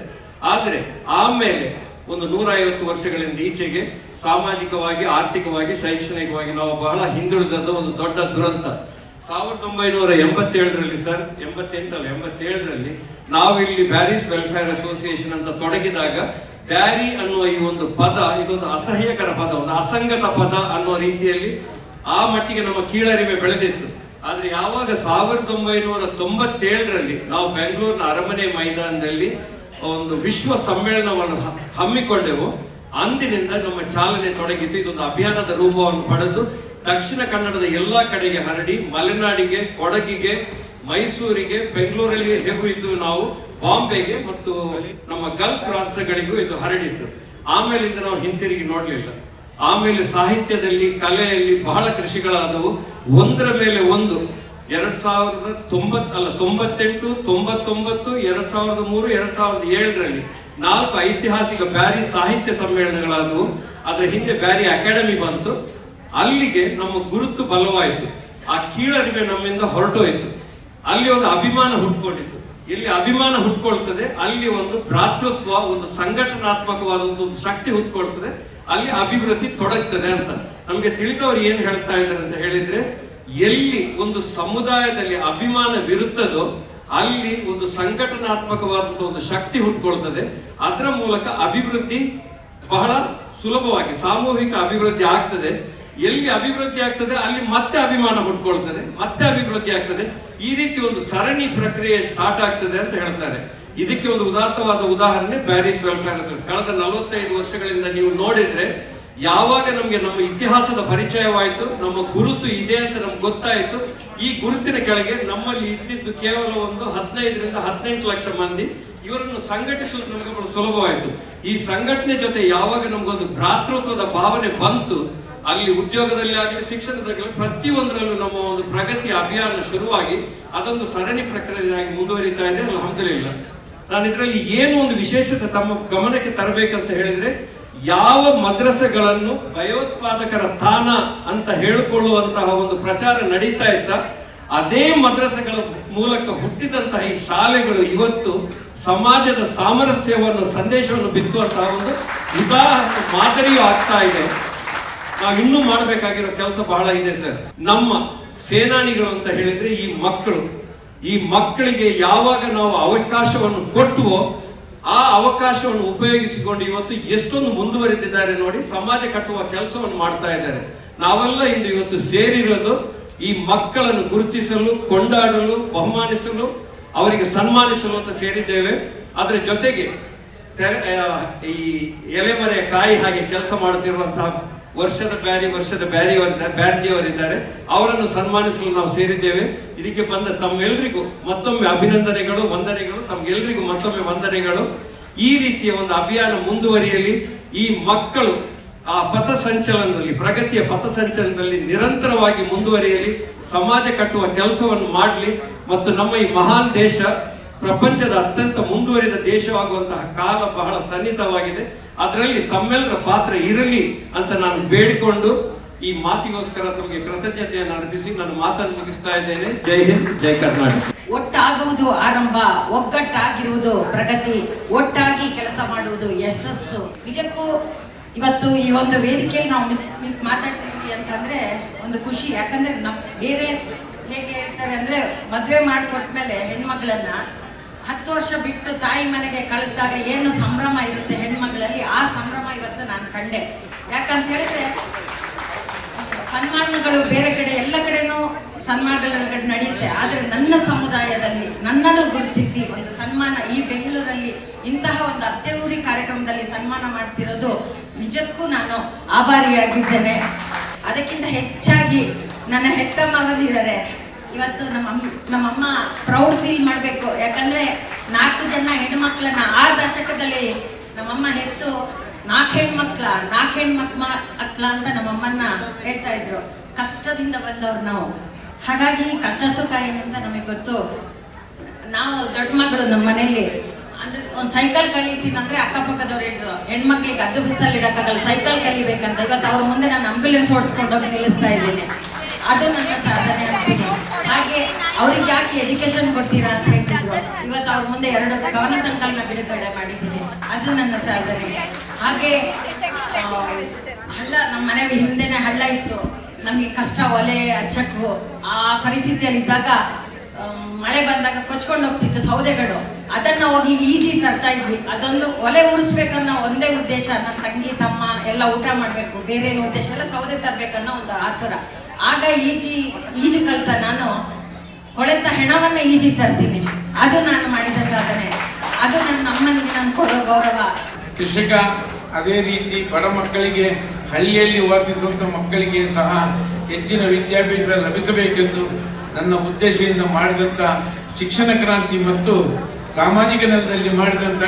ಆದ್ರೆ ಆಮೇಲೆ ಒಂದು 150 ವರ್ಷಗಳಿಂದ ಈಚೆಗೆ ಸಾಮಾಜಿಕವಾಗಿ, ಆರ್ಥಿಕವಾಗಿ, ಶೈಕ್ಷಣಿಕವಾಗಿ ನಾವು ಬಹಳ ಹಿಂದುಳಿದದ್ದು ಒಂದು ದೊಡ್ಡ ದುರಂತ. 1987ರಲ್ಲಿ ಸರ್, 87ರಲ್ಲಿ ನಾವು ಇಲ್ಲಿ ಬ್ಯಾರೀಸ್ ವೆಲ್ಫೇರ್ ಅಸೋಸಿಯೇಷನ್ ಅಂತ ತೊಡಗಿದಾಗ ಬ್ಯಾರಿ ಅನ್ನುವ ಈ ಒಂದು ಪದ ಇದೊಂದು ಅಸಹ್ಯಕರ ಪದ, ಒಂದು ಅಸಂಗತ ಪದ ಅನ್ನುವ ರೀತಿಯಲ್ಲಿ ಆ ಮಟ್ಟಿಗೆ ನಮ್ಮ ಕೀಳರಿಮೆ ಬೆಳೆದಿತ್ತು. ಆದ್ರೆ ಯಾವಾಗ 1997ರಲ್ಲಿ ನಾವು ಬೆಂಗಳೂರಿನ ಅರಮನೆ ಮೈದಾನದಲ್ಲಿ ಒಂದು ವಿಶ್ವ ಸಮ್ಮೇಳನವನ್ನು ಹಮ್ಮಿಕೊಂಡೆವು, ಅಂದಿನಿಂದ ನಮ್ಮ ಚಾಲನೆ ತೊಡಗಿತು. ಇದೊಂದು ಅಭಿಯಾನದ ರೂಪವನ್ನು ಪಡೆದು ದಕ್ಷಿಣ ಕನ್ನಡದ ಎಲ್ಲಾ ಕಡೆಗೆ ಹರಡಿ, ಮಲೆನಾಡಿಗೆ, ಕೊಡಗಿಗೆ, ಮೈಸೂರಿಗೆ, ಬೆಂಗಳೂರಲ್ಲಿ ಹೇಗೂ ಇದ್ದು ನಾವು ಬಾಂಬೆಗೆ ಮತ್ತು ನಮ್ಮ ಗಲ್ಫ್ ರಾಷ್ಟ್ರಗಳಿಗೂ ಇದು ಹರಡಿತ್ತು. ಆಮೇಲಿಂದ ನಾವು ಹಿಂತಿರುಗಿ ನೋಡ್ಲಿಲ್ಲ. ಆಮೇಲೆ ಸಾಹಿತ್ಯದಲ್ಲಿ, ಕಲೆಯಲ್ಲಿ ಬಹಳ ಕೃಷಿಗಳಾದವು, ಒಂದರ ಮೇಲೆ ಒಂದು. 98, 99, 2003, 2007ರಲ್ಲಿ 4 ಐತಿಹಾಸಿಕ ಬ್ಯಾರಿ ಸಾಹಿತ್ಯ ಸಮ್ಮೇಳನಗಳಾದವು. ಅದರ ಹಿಂದೆ ಬ್ಯಾರಿ ಅಕಾಡೆಮಿ ಬಂತು. ಅಲ್ಲಿಗೆ ನಮ್ಮ ಗುರುತು ಬಲವಾಯಿತು. ಆ ಕೀಳರಿಮೆ ನಮ್ಮಿಂದ ಹೊರಟೋಯ್ತು. ಅಲ್ಲಿ ಒಂದು ಅಭಿಮಾನ ಹುಟ್ಕೊಂಡಿತ್ತು. ಎಲ್ಲಿ ಅಭಿಮಾನ ಹುಟ್ಕೊಳ್ತದೆ ಅಲ್ಲಿ ಒಂದು ಭ್ರಾತೃತ್ವ, ಒಂದು ಸಂಘಟನಾತ್ಮಕವಾದಂತ ಒಂದು ಶಕ್ತಿ ಹುಟ್ಕೊಳ್ತದೆ, ಅಲ್ಲಿ ಅಭಿವೃದ್ಧಿ ತೊಡಗ್ತದೆ ಅಂತ ನಮ್ಗೆ ತಿಳಿದವರು ಏನ್ ಹೇಳ್ತಾ ಇದ್ದಾರೆ ಅಂತ ಹೇಳಿದ್ರೆ, ಎಲ್ಲಿ ಒಂದು ಸಮುದಾಯದಲ್ಲಿ ಅಭಿಮಾನವಿರುತ್ತದೋ ಅಲ್ಲಿ ಒಂದು ಸಂಘಟನಾತ್ಮಕವಾದಂತ ಒಂದು ಶಕ್ತಿ ಹುಟ್ಕೊಳ್ತದೆ. ಅದರ ಮೂಲಕ ಅಭಿವೃದ್ಧಿ ಬಹಳ ಸುಲಭವಾಗಿ ಸಾಮೂಹಿಕ ಅಭಿವೃದ್ಧಿ ಆಗ್ತದೆ. ಎಲ್ಲಿ ಅಭಿವೃದ್ಧಿ ಆಗ್ತದೆ ಅಲ್ಲಿ ಮತ್ತೆ ಅಭಿಮಾನ ಹುಟ್ಕೊಳ್ತದೆ, ಮತ್ತೆ ಅಭಿವೃದ್ಧಿ ಆಗ್ತದೆ. ಈ ರೀತಿ ಒಂದು ಸರಣಿ ಪ್ರಕ್ರಿಯೆ ಸ್ಟಾರ್ಟ್ ಆಗ್ತದೆ ಅಂತ ಹೇಳ್ತಾರೆ. ಇದಕ್ಕೆ ಒಂದು ಉದಾತ್ತವಾದ ಉದಾಹರಣೆ ಬ್ಯಾರೀಸ್ ವೆಲ್ಫೇರ್ ಅಸೋಸಿಯೇಷನ್. ಕಳೆದ 45 ವರ್ಷಗಳಿಂದ ನೀವು ನೋಡಿದ್ರೆ ಯಾವಾಗ ನಮ್ಗೆ ನಮ್ಮ ಇತಿಹಾಸದ ಪರಿಚಯವಾಯಿತು, ನಮ್ಮ ಗುರುತು ಇದೆ ಅಂತ ನಮ್ಗೆ ಗೊತ್ತಾಯಿತು, ಈ ಗುರುತಿನ ಕೆಳಗೆ ನಮ್ಮಲ್ಲಿ ಇದ್ದಿದ್ದು ಕೇವಲ ಒಂದು 15 ರಿಂದ 18 ಲಕ್ಷ ಮಂದಿ. ಇವರನ್ನು ಸಂಘಟಿಸುವುದು ನಮ್ಗೆ ಸುಲಭವಾಯಿತು. ಈ ಸಂಘಟನೆ ಜೊತೆ ಯಾವಾಗ ನಮ್ಗೊಂದು ಭ್ರಾತೃತ್ವದ ಭಾವನೆ ಬಂತು, ಅಲ್ಲಿ ಉದ್ಯೋಗದಲ್ಲಿ ಆಗಲಿ ಶಿಕ್ಷಣದಲ್ಲಿ ಪ್ರತಿಯೊಂದರಲ್ಲೂ ನಮ್ಮ ಒಂದು ಪ್ರಗತಿ ಅಭಿಯಾನ ಶುರುವಾಗಿ ಅದೊಂದು ಸರಣಿ ಪ್ರಕ್ರಿಯೆಯಾಗಿ ಮುಂದುವರಿತಾ ಇದೆ. ಅಲ್ಹಮ್ದುಲಿಲ್ಲಾಹ್. ನಾನು ಇದರಲ್ಲಿ ಏನು ಒಂದು ವಿಶೇಷತೆ ತಮ್ಮ ಗಮನಕ್ಕೆ ತರಬೇಕಂತ ಹೇಳಿದ್ರೆ, ಯಾವ ಮದ್ರಸೆಗಳನ್ನು ಭಯೋತ್ಪಾದಕರ ತಾಣ ಅಂತ ಹೇಳಿಕೊಳ್ಳುವಂತಹ ಒಂದು ಪ್ರಚಾರ ನಡೀತಾ ಇತ್ತ, ಅದೇ ಮದ್ರಸೆಗಳ ಮೂಲಕ ಹುಟ್ಟಿದಂತಹ ಈ ಶಾಲೆಗಳು ಇವತ್ತು ಸಮಾಜದ ಸಾಮರಸ್ಯವನ್ನು ಸಂದೇಶವನ್ನು ಬಿತ್ತುವಂತಹ ಒಂದು ಉದಾಹರಣೆ ಮಾದರಿಯೂ ಆಗ್ತಾ ಇದೆ. ನಾವು ಇನ್ನೂ ಮಾಡಬೇಕಾಗಿರೋ ಕೆಲಸ ಬಹಳ ಇದೆ ಸರ್. ನಮ್ಮ ಸೇನಾನಿಗಳು ಅಂತ ಹೇಳಿದ್ರೆ ಈ ಮಕ್ಕಳಿಗೆ ಯಾವಾಗ ನಾವು ಅವಕಾಶವನ್ನು ಕೊಟ್ಟುವೋ ಆ ಅವಕಾಶವನ್ನು ಉಪಯೋಗಿಸಿಕೊಂಡು ಇವತ್ತು ಎಷ್ಟೊಂದು ಮುಂದುವರೆದಿದ್ದಾರೆ ನೋಡಿ, ಸಮಾಜ ಕಟ್ಟುವ ಕೆಲಸವನ್ನು ಮಾಡ್ತಾ ಇದ್ದಾರೆ. ನಾವೆಲ್ಲ ಇಂದು ಇವತ್ತು ಸೇರಿರೋದು ಈ ಮಕ್ಕಳನ್ನು ಗುರುತಿಸಲು, ಕೊಂಡಾಡಲು, ಬಹುಮಾನಿಸಲು, ಅವರಿಗೆ ಸನ್ಮಾನಿಸಲು ಅಂತ ಸೇರಿದ್ದೇವೆ. ಅದರ ಜೊತೆಗೆ ಈ ಎಲೆಮರೆಯ ಕಾಯಿ ಹಾಗೆ ಕೆಲಸ ಮಾಡುತ್ತಿರುವಂತಹ ವರ್ಷದ ಬ್ಯಾರಿಯವರಿದ್ದಾರೆ, ಅವರನ್ನು ಸನ್ಮಾನಿಸಲು ನಾವು ಸೇರಿದ್ದೇವೆ. ಇದಕ್ಕೆ ಬಂದ ತಮ್ಮೆಲ್ಲರಿಗೂ ಮತ್ತೊಮ್ಮೆ ಅಭಿನಂದನೆಗಳು, ವಂದನೆಗಳು. ತಮ್ಗೆಲ್ಲರಿಗೂ ಮತ್ತೊಮ್ಮೆ ವಂದನೆಗಳು. ಈ ರೀತಿಯ ಒಂದು ಅಭಿಯಾನ ಮುಂದುವರಿಯಲಿ. ಈ ಮಕ್ಕಳು ಆ ಪಥಸಂಚಲನದಲ್ಲಿ, ಪ್ರಗತಿಯ ಪಥಸಂಚಲನದಲ್ಲಿ ನಿರಂತರವಾಗಿ ಮುಂದುವರಿಯಲಿ, ಸಮಾಜ ಕಟ್ಟುವ ಕೆಲಸವನ್ನು ಮಾಡಲಿ. ಮತ್ತು ನಮ್ಮ ಈ ಮಹಾನ್ ದೇಶ ಪ್ರಪಂಚದ ಅತ್ಯಂತ ಮುಂದುವರಿದ ದೇಶವಾಗುವಂತಹ ಕಾಲ ಬಹಳ ಸನ್ನಿಹಿತವಾಗಿದೆ. ಅದರಲ್ಲಿ ತಮ್ಮೆಲ್ಲರ ಪಾತ್ರ ಇರಲಿ ಅಂತ ನಾನು ಬೇಡಿಕೊಂಡು ಈ ಮಾತಿಗೋಸ್ಕರ ತಮಗೆ ಕೃತಜ್ಞತೆಯನ್ನು ಅರ್ಪಿಸಿ ನಾನು ಮಾತನ್ನು ಮುಗಿಸ್ತಾ ಇದ್ದೇನೆ. ಜೈ ಹಿಂದ್, ಜೈ ಕರ್ನಾಟಕ. ಒಟ್ಟಾಗುವುದು ಆರಂಭ, ಒಗ್ಗಟ್ಟಾಗಿರುವುದು ಪ್ರಗತಿ, ಒಟ್ಟಾಗಿ ಕೆಲಸ ಮಾಡುವುದು ಯಶಸ್ಸು. ನಿಜಕ್ಕೂ ಇವತ್ತು ಈ ಒಂದು ವೇದಿಕೆಯಲ್ಲಿ ನಾವು ಮಾತಾಡ್ತಿದ್ವಿ ಅಂತಂದ್ರೆ ಒಂದು ಖುಷಿ. ಯಾಕಂದ್ರೆ ಬೇರೆ ಹೇಗೆ ಹೇಳ್ತಾರೆ ಅಂದ್ರೆ, ಮದುವೆ ಮಾಡಿಕೊಟ್ಮೇಲೆ ಹೆಣ್ಮಗಳನ್ನ 10 ವರ್ಷ ಬಿಟ್ಟು ತಾಯಿ ಮನೆಗೆ ಕಳಿಸಿದಾಗ ಏನು ಸಂಭ್ರಮ ಇರುತ್ತೆ ಹೆಣ್ಮಗಳಲ್ಲಿ, ಆ ಸಂಭ್ರಮ ಇವತ್ತು ನಾನು ಕಂಡೆ. ಯಾಕಂತ ಹೇಳಿದ್ರೆ ಸನ್ಮಾನಗಳು ಬೇರೆ ಕಡೆ ಎಲ್ಲ ಕಡೆನೂ ಸನ್ಮಾನಗಳು ನಡೆಯುತ್ತೆ, ಆದರೆ ನನ್ನ ಸಮುದಾಯದಲ್ಲಿ ನನ್ನನ್ನು ಗುರುತಿಸಿ ಒಂದು ಸನ್ಮಾನ ಈ ಬೆಂಗಳೂರಲ್ಲಿ ಇಂತಹ ಒಂದು ಅತ್ತೆಯೂರಿ ಕಾರ್ಯಕ್ರಮದಲ್ಲಿ ಸನ್ಮಾನ ಮಾಡ್ತಿರೋದು ನಿಜಕ್ಕೂ ನಾನು ಆಭಾರಿಯಾಗಿದ್ದೇನೆ. ಅದಕ್ಕಿಂತ ಹೆಚ್ಚಾಗಿ ನನ್ನ ಹೆತ್ತಮ್ಮ ಬಂದಿದ್ದಾರೆ. ಇವತ್ತು ನಮ್ಮಮ್ಮ ಪ್ರೌಡ್ ಫೀಲ್ ಮಾಡಬೇಕು. ಯಾಕಂದ್ರೆ 4 ಜನ ಹೆಣ್ಮಕ್ಳನ್ನ ಆ ದಶಕದಲ್ಲಿ ನಮ್ಮಮ್ಮ ಹೆತ್ತು 4 ಹೆಣ್ಮಕ್ಳ ಅಂತ ನಮ್ಮಮ್ಮನ್ನ ಹೇಳ್ತಾ ಇದ್ರು. ಕಷ್ಟದಿಂದ ಬಂದವ್ರು ನಾವು. ಹಾಗಾಗಿ ಕಷ್ಟ ಸುಖ ಏನಂತ ನಮಗೆ ಗೊತ್ತು. ನಾವು ದೊಡ್ಡ ಮಗಳು ನಮ್ಮ ಮನೆಯಲ್ಲಿ ಅಂದ್ರೆ ಒಂದು ಸೈಕಲ್ ಕಲಿತೀನಿ ಅಂದ್ರೆ ಅಕ್ಕಪಕ್ಕದವ್ರು ಹೇಳಿದ್ರು, ಹೆಣ್ಮಕ್ಳಿಗೆ ಅದ್ದು ಬಿಸಲ್ಲಿ ಇಡಕ್ಕಾಗಲ್ಲ, ಸೈಕಲ್ ಕಲಿಬೇಕಂತ. ಇವತ್ತು ಅವ್ರ ಮುಂದೆ ನಾನು ಆಂಬ್ಯುಲೆನ್ಸ್ ಓಡಿಸ್ಕೊಂಡೋಗಿ ನಿಲ್ಲಿಸ್ತಾ ಇದ್ದೀನಿ. ಅದು ನನ್ನ ಸಾಧನೆ ಅಂತೀನಿ. ಹಾಗೆ ಅವ್ರಿಗೆ ಯಾಕೆ ಎಜುಕೇಶನ್ ಕೊಡ್ತೀರಾ ಅಂತ ಹೇಳ್ತಿದ್ರು. ಇವತ್ತು ಅವ್ರ ಮುಂದೆ 2 ಕವನ ಸಂಕಲನ ಬಿಡುಗಡೆ ಮಾಡಿದ್ದೀನಿ, ಅದು ನನ್ನ ಸಾಧನೆ. ಹಾಗೆ ಹಳ್ಳ, ನಮ್ಮ ಮನೆಗೆ ಹಿಂದೆನೆ ಹಳ್ಳ ಇತ್ತು. ನಮಗೆ ಕಷ್ಟ, ಒಲೆ ಹಚ್ಚಕ್ಕೂ ಆ ಪರಿಸ್ಥಿತಿಯಲ್ಲಿ ಇದ್ದಾಗ ಮಳೆ ಬಂದಾಗ ಕೊಚ್ಕೊಂಡು ಹೋಗ್ತಿತ್ತು ಸೌದೆಗಳು. ಅದನ್ನ ಹೋಗಿ ಈಜಿ ತರ್ತಾ ಇದ್ವಿ. ಅದೊಂದು ಒಲೆ ಉರಿಸ್ಬೇಕನ್ನೋ ಒಂದೇ ಉದ್ದೇಶ, ನನ್ನ ತಂಗಿ ತಮ್ಮ ಎಲ್ಲ ಊಟ ಮಾಡಬೇಕು, ಬೇರೆ ಏನು ಉದ್ದೇಶ ಎಲ್ಲ, ಸೌದೆ ತರ್ಬೇಕನ್ನೋ ಒಂದು ಆತುರ. ಆಗ ಈಜು ಕಲ್ತ ನಾನು ಕೊಳೆತ ಹೆಣವನ್ನ ಈಜಿ ತರ್ತೀನಿ. ಅದು ನಾನು ಮಾಡಿದ ಸಾಧನೆ. ಅದು ನನ್ನ ಅಮ್ಮನಿಗೆ ನಾನು ಕೊಡೋ ಗೌರವ. ಕೃಷಿಕ, ಅದೇ ರೀತಿ ಬಡ ಮಕ್ಕಳಿಗೆ, ಹಳ್ಳಿಯಲ್ಲಿ ವಾಸಿಸುವಂಥ ಮಕ್ಕಳಿಗೆ ಸಹ ಹೆಚ್ಚಿನ ವಿದ್ಯಾಭ್ಯಾಸ ಲಭಿಸಬೇಕೆಂದು ನನ್ನ ಉದ್ದೇಶದಿಂದ ಮಾಡಿದಂಥ ಶಿಕ್ಷಣ ಕ್ರಾಂತಿ ಮತ್ತು ಸಾಮಾಜಿಕ ನೆಲದಲ್ಲಿ ಮಾಡಿದಂಥ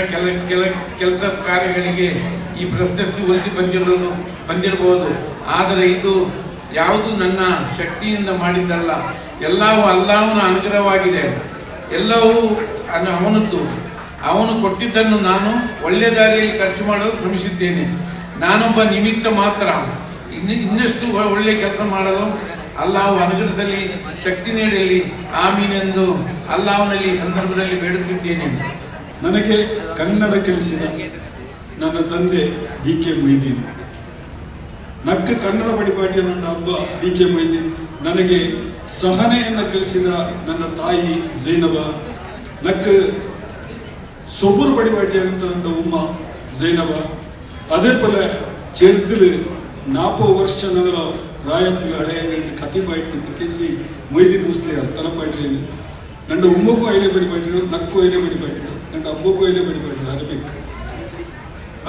ಕೆಲಸ ಕಾರ್ಯಗಳಿಗೆ ಈ ಪ್ರಶಸ್ತಿ ಒಲಿದು ಬಂದಿರಬಹುದು. ಆದರೆ ಇದು ಯಾವುದು ನನ್ನ ಶಕ್ತಿಯಿಂದ ಮಾಡಿದ್ದಲ್ಲ, ಎಲ್ಲವೂ ಅಲ್ಲಾಹನ ಅನುಗ್ರಹವಾಗಿದೆ. ಎಲ್ಲವೂ ಅವನದ್ದು. ಅವನು ಕೊಟ್ಟಿದ್ದನ್ನು ನಾನು ಒಳ್ಳೆ ದಾರಿಯಲ್ಲಿ ಖರ್ಚು ಮಾಡಲು ಶ್ರಮಿಸಿದ್ದೇನೆ. ನಾನೊಬ್ಬ ನಿಮಿತ್ತ ಮಾತ್ರ. ಇನ್ನಷ್ಟು ಒಳ್ಳೆ ಕೆಲಸ ಮಾಡಲು ಅಲ್ಲಾಹು ಅನುಗ್ರಹಿಸಲಿ, ಶಕ್ತಿ ನೀಡಲಿ, ಆಮೀನೆಂದು ಅಲ್ಲಾಹನಲ್ಲಿ ಈ ಸಂದರ್ಭದಲ್ಲಿ ಬೇಡುತ್ತಿದ್ದೇನೆ. ನನಗೆ ಕನ್ನಡ ಕಲಿಸಿದ ನನ್ನ ತಂದೆ BK ಮೊಯ್ದೀನ್, ನಕ್ಕ ಕನ್ನಡ ಬಡಿಪಾಟಿಯ ನನ್ನ ಹಬ್ಬ BK ಮೊಯ್ದೀನ್, ನನಗೆ ಸಹನೆಯನ್ನು ಕಲಿಸಿದ ನನ್ನ ತಾಯಿ ಝೈನಬ, ನಕ್ಕ ಸೊಬುರು ಬಡಿಪಾಟಿಯಾಗಂತ ನನ್ನ ಉಮ್ಮ ಝೈನಬ, ಅದೇ ಪೋಲ ಚೆರ್ದಿಲು 40 ವರ್ಷ ನಗಲ ರಾಯತ್ತಿಲು ಹಳೆಯ ಕತಿಪಾಯ್ತು ಕೇಸಿ ಮೊಯ್ದೀನ್ ಮುಸ್ಲಿಯಾರ್ ತಲಪಾಟಿಯಲ್ಲಿ ನನ್ನ ಉಮ್ಮಕ್ಕೂ ಐಲೆ ಬಡಿಪಾಟಿರು, ನಕ್ಕೂ ಐಲೆ ಬಡಿಪಾಟಿರು, ನನ್ನ ಹಬ್ಬಕ್ಕೂ ಐಲೆ ಬಡಿಪಾಟಿರು ಅರಬೇಕು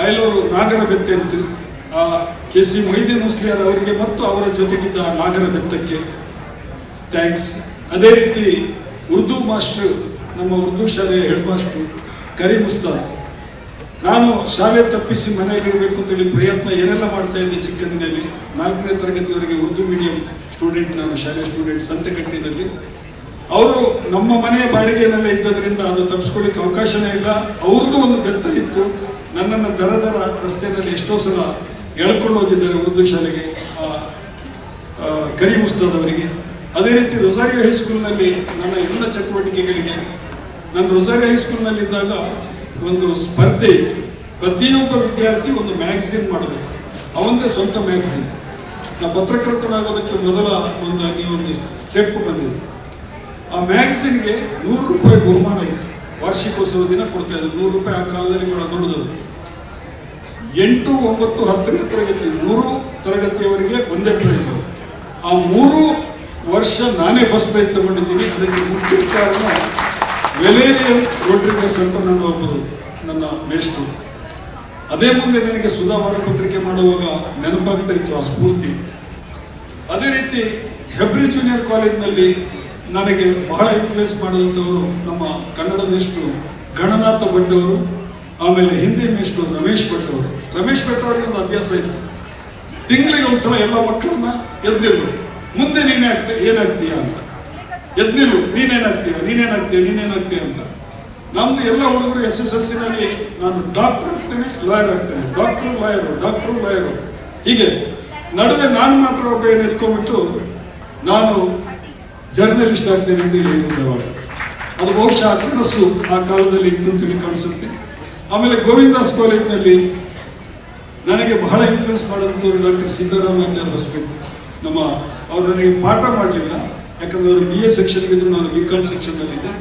ಅಯಲವರು ನಾಗರ ಬೆತ್ತೆ ಅಂತ ಆ KC ಮೊಯ್ದೀನ್ ಮುಸ್ಲಿಯಾರ್ ಅವರಿಗೆ ಮತ್ತು ಅವರ ಜೊತೆಗಿದ್ದ ನಾಗರ ಬೆತ್ತಕ್ಕೆ ಥ್ಯಾಂಕ್ಸ್. ಅದೇ ರೀತಿ ಉರ್ದು ಮಾಸ್ಟ್ರು, ನಮ್ಮ ಉರ್ದು ಶಾಲೆಯ ಹೆಡ್ ಮಾಸ್ಟ್ರು ಕರೀಮ್ ಉಸ್ತಾದ್, ನಾನು ಶಾಲೆ ತಪ್ಪಿಸಿ ಮನೆಯಲ್ಲಿರಬೇಕು ಅಂತೇಳಿ ಪ್ರಯತ್ನ ಏನೆಲ್ಲ ಮಾಡ್ತಾ ಇದ್ದೆ ಚಿಕ್ಕಂದಿನಲ್ಲಿ. 4ನೇ ತರಗತಿವರೆಗೆ ಉರ್ದು ಮೀಡಿಯಂ ಸ್ಟೂಡೆಂಟ್, ನಾನು ಶಾಲೆ ಸ್ಟೂಡೆಂಟ್ ಸಂತೆಕಟ್ಟಿನಲ್ಲಿ. ಅವರು ನಮ್ಮ ಮನೆಯ ಬಾಡಿಗೆಯಲ್ಲೇ ಇದ್ದದ್ರಿಂದ ಅದು ತಪ್ಪಿಸ್ಕೊಳ್ಳಿಕ್ಕೆ ಅವಕಾಶನೇ ಇಲ್ಲ. ಅವ್ರದ್ದು ಒಂದು ಬೆತ್ತ ಇತ್ತು. ನನ್ನನ್ನು ದರ ರಸ್ತೆಯಲ್ಲಿ ಎಷ್ಟೋ ಸಲ ಎಳ್ಕೊಂಡು ಹೋಗಿದ್ದಾರೆ ಉರ್ದು ಶಾಲೆಗೆ, ಕರೀಂ ಉಸ್ತಾದ್ ಅವರಿಗೆ. ಅದೇ ರೀತಿ ರೊಸಾರಿಯೋ ಹೈಸ್ಕೂಲ್ನಲ್ಲಿ ನನ್ನ ಎಲ್ಲ ಚಟುವಟಿಕೆಗಳಿಗೆ, ನಾನು ರೊಸಾರಿಯೋ ಹೈಸ್ಕೂಲ್ನಲ್ಲಿದ್ದಾಗ ಒಂದು ಸ್ಪರ್ಧೆ ಇತ್ತು. ಪ್ರತಿಯೊಬ್ಬ ವಿದ್ಯಾರ್ಥಿ ಒಂದು ಮ್ಯಾಗಝಿನ್ ಮಾಡಬೇಕು, ಅವಂದೇ ಸ್ವಂತ ಮ್ಯಾಗಝಿನ್. ನಾ ಪತ್ರಕರ್ತನಾಗೋದಕ್ಕೆ ಮೊದಲ ಒಂದು ಸ್ಟೆಪ್ ಬಂದಿದೆ. ಆ ಮ್ಯಾಗಝಿನ್ಗೆ 100 ರೂಪಾಯಿ ಬಹುಮಾನ ಇತ್ತು. ವಾರ್ಷಿಕೋತ್ಸವ ದಿನ ಕೊಡ್ತಾ ಇದ್ರು 100 ರೂಪಾಯಿ. ಆ ಕಾಲದಲ್ಲಿ ನೋಡಿದವರು 8, 9, 10ನೇ ತರಗತಿ 3 ತರಗತಿಯವರಿಗೆ ಒಂದೇ ಪ್ರೈಸ್. ಆ 3 ವರ್ಷ ನಾನೇ ಫಸ್ಟ್ ಪ್ರೈಸ್ ತಗೊಂಡಿದ್ದೀನಿ. ಅದಕ್ಕೆ ಮುಖ್ಯ ಕಾರಣ ವೆಲೇರಿಯನ್ ರೋಡ್ರಿಗಸ್ ಅಂತ ನನ್ನ ಮೇಷ್ಟ್ರು. ಅದೇ ಮುಂದೆ ನನಗೆ ಸುಧಾ ವಾರಪತ್ರಿಕೆ ಮಾಡುವಾಗ ನೆನಪಾಗ್ತಾ ಇತ್ತು ಆ ಸ್ಫೂರ್ತಿ. ಅದೇ ರೀತಿ ಹೆಬ್ರಿ ಜೂನಿಯರ್ ಕಾಲೇಜ್ನಲ್ಲಿ ನನಗೆ ಬಹಳ ಇನ್ಫ್ಲೂಯೆನ್ಸ್ ಮಾಡಿದಂಥವರು ನಮ್ಮ ಕನ್ನಡ ಮೇಷ್ಟ್ರು ಗಣನಾಥ ಭಟ್ ಅವರು, ಆಮೇಲೆ ಹಿಂದಿ ಮೇಷ್ಟ್ರು ರಮೇಶ್ ಭಟ್ ಅವರು. ರಮೇಶ್ ಭಟ್ ಅವರಿಗೆ ಒಂದು ಅಭ್ಯಾಸ ಇತ್ತು, ತಿಂಗಳಿಗೆ ಒಂದ್ಸಲ ಎಲ್ಲ ಮಕ್ಕಳನ್ನ ಎದ್ನಿಲ್ಲು, ಮುಂದೆ ಏನಾಗ್ತೀಯ ಅಂತ, ಎದ್ನಿಲ್ಲು, ನೀನೇನಾಗ್ತೀಯ ಅಂತ. ನಮ್ದು ಎಲ್ಲ ಹುಡುಗರು SSLC ನಲ್ಲಿ ನಾನು ಡಾಕ್ಟರ್ ಆಗ್ತೇನೆ, ಲಾಯರ್ ಆಗ್ತೇನೆ, ಡಾಕ್ಟ್ರು ಲಾಯರು ಹೀಗೆ. ನಡುವೆ ನಾನು ಮಾತ್ರ ಒಬ್ಬ ಎತ್ಕೊಂಡ್ಬಿಟ್ಟು ನಾನು ಜರ್ನಲಿಸ್ಟ್ ಆಗ್ತೇನೆ ಅಂತ ಹೇಳಿದ್ದೆ ಅವಾಗ. ಅದು ಬಹುಶಃ ಆ ಕನಸು ಆ ಕಾಲದಲ್ಲಿ ಇತ್ತು ಅಂತೇಳಿ ಕಾಣಿಸುತ್ತೆ. ಆಮೇಲೆ ಗೋವಿಂದಾಸ್ ಕಾಲೇಜ್ನಲ್ಲಿ ನನಗೆ ಬಹಳ ಇನ್ಫ್ಲೂಯೆನ್ಸ್ ಮಾಡಿದಂಥವ್ರು ಡಾಕ್ಟರ್ ಸೀತಾರಾಮಾಚಾರ್ಯ ಹೊಸಪೇಟೆ. ಅವ್ರು ನನಗೆ ಪಾಠ ಮಾಡಲಿಲ್ಲ, ಯಾಕಂದ್ರೆ ಅವರು BA ಸೆಕ್ಷನ್ಗೆ ಇದ್ರು, ನಾನು BCom ಸೆಕ್ಷನ್ನಲ್ಲಿದ್ದೆ.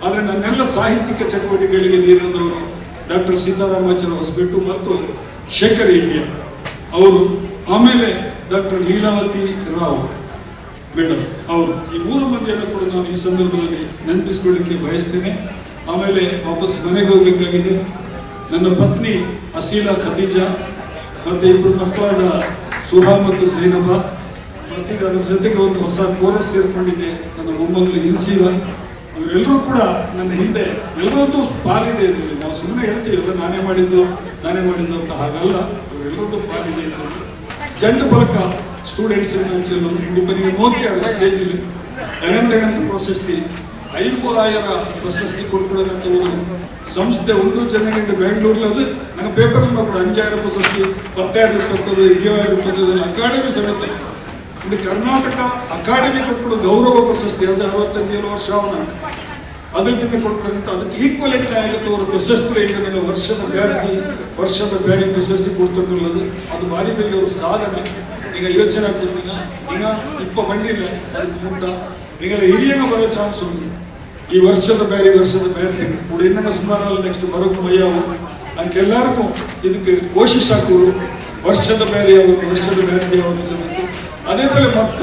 ಆದರೆ ನನ್ನೆಲ್ಲ ಸಾಹಿತ್ಯಿಕ ಚಟುವಟಿಕೆಗಳಿಗೆ ನೀರಿದವರು ಡಾಕ್ಟರ್ ಸೀತಾರಾಮಾಚಾರ್ಯ ಹೊಸಪೇಟು ಮತ್ತು ಶೇಖರ್ ಇಂಡಿಯಾ ಅವರು. ಆಮೇಲೆ ಡಾಕ್ಟರ್ ಲೀಲಾವತಿ ರಾವ್ ಮೇಡಮ್ ಅವರು. ಈ 3 ಮಂದಿಯನ್ನು ಕೂಡ ನಾನು ಈ ಸಂದರ್ಭದಲ್ಲಿ ನೆನಪಿಸ್ಕೊಳ್ಳಿಕ್ಕೆ ಬಯಸ್ತೇನೆ. ಆಮೇಲೆ ವಾಪಸ್ ಮನೆಗೆ ಹೋಗ್ಬೇಕಾಗಿದೆ. ನನ್ನ ಪತ್ನಿ ಅಸೀಲಾ ಖದೀಜಾ, ಮತ್ತೆ 2 ಮಕ್ಕಳಾದ ಸುಹಾ ಮತ್ತು ಝೈನಬಾ, ಮತ್ತೀಗ ಅದ್ರ ಜೊತೆಗೆ ಒಂದು ಹೊಸ ಕೋರಸ್ ಸೇರ್ಕೊಂಡಿದೆ ನನ್ನ ಮೊಮ್ಮಗಳು ಇನ್ಸೀರಾ. ಇವರೆಲ್ಲರೂ ಕೂಡ ನನ್ನ ಹಿಂದೆ ಎಲ್ಲರದ್ದು ಪಾಲಿದೆ ಇದರಲ್ಲಿ. ನಾವು ಸುಮ್ಮನೆ ಹೇಳ್ತೀವಿ ಎಲ್ಲ ನಾನೇ ಮಾಡಿದ್ದು ಅಂತ, ಹಾಗಲ್ಲ. ಇವರೆಲ್ಲರದ್ದು ಪಾಲಿದೆ ಇದರಲ್ಲಿ. ಜಂಡು ಫಲಕ ಸ್ಟೂಡೆಂಟ್ಸ್ ಅಂಚೆಲ್ಲೂ ಇಂಡಿಪನಿಗೆ ನೋಡ್ತಾರೆ ಸ್ಟೇಜಲ್ಲಿ ತೆಗಂತ ಪ್ರಶಸ್ತಿ, 5000 ಪ್ರಶಸ್ತಿ ಕೊಡ್ಕೊಡೋದಂಥವರು ಸಂಸ್ಥೆ ಒಂದು ಜನರಿಂದ ಬೆಂಗಳೂರಲ್ಲಿ. ಅದು ನನ್ನ ಪೇಪರ್ನ ಕೂಡ 5000 ಪ್ರಶಸ್ತಿ, 10,000, 20, 20,000 ಅಕಾಡೆಮಿ ಸಮೇತ. ಇದು ಕರ್ನಾಟಕ ಅಕಾಡೆಮಿ ಕೊಟ್ಕೊಡೋ ಗೌರವ ಪ್ರಶಸ್ತಿ, ಅದು 65 ವರ್ಷ ಅವನಂಕ ಅದರಿಂದ ಕೊಟ್ಕೊಡೋದಂತ. ಅದಕ್ಕೆ ಈಕ್ವಲೆಂಟ್ ಆಗುತ್ತೆ ಅವರ ಪ್ರಶಸ್ತಿ. ನನಗೆ ವರ್ಷದ ಬ್ಯಾರಿ ಪ್ರಶಸ್ತಿ ಕೊಡ್ತಿರ್ಲಿಲ್ಲದು. ಅದು ಬಾರಿ ಮೇಲೆ ಅವ್ರ ಸಾಧನೆ. ಈಗ ಯೋಚನೆ ಆಗ್ತದೆ, ಈಗ ಇಪ್ಪ ಬಂದಿಲ್ಲ ಅದಕ್ಕೆ ಮುಕ್ತ ಈಗೆಲ್ಲ ಹಿರಿಯಂಗ ಬರೋ ಚಾನ್ಸ್ ಉಂಟು. ಈ ವರ್ಷದ ಬ್ಯಾರಿ ಕೂಡ ಇನ್ನಂಗ ಸುಮಾರು ನೆಕ್ಸ್ಟ್ ಬರೋಕು ಮಯ್ಯಾವು ಅಂಕೆಲ್ಲರಿಗೂ ಇದಕ್ಕೆ ಕೋಶಿಶ್ ಹಾಕೋರು. ವರ್ಷದ ಬ್ಯಾರಿ ಅವರು ಜನಕ್ಕೆ ಅದೇ ಮೇಲೆ ಮಕ್ಕ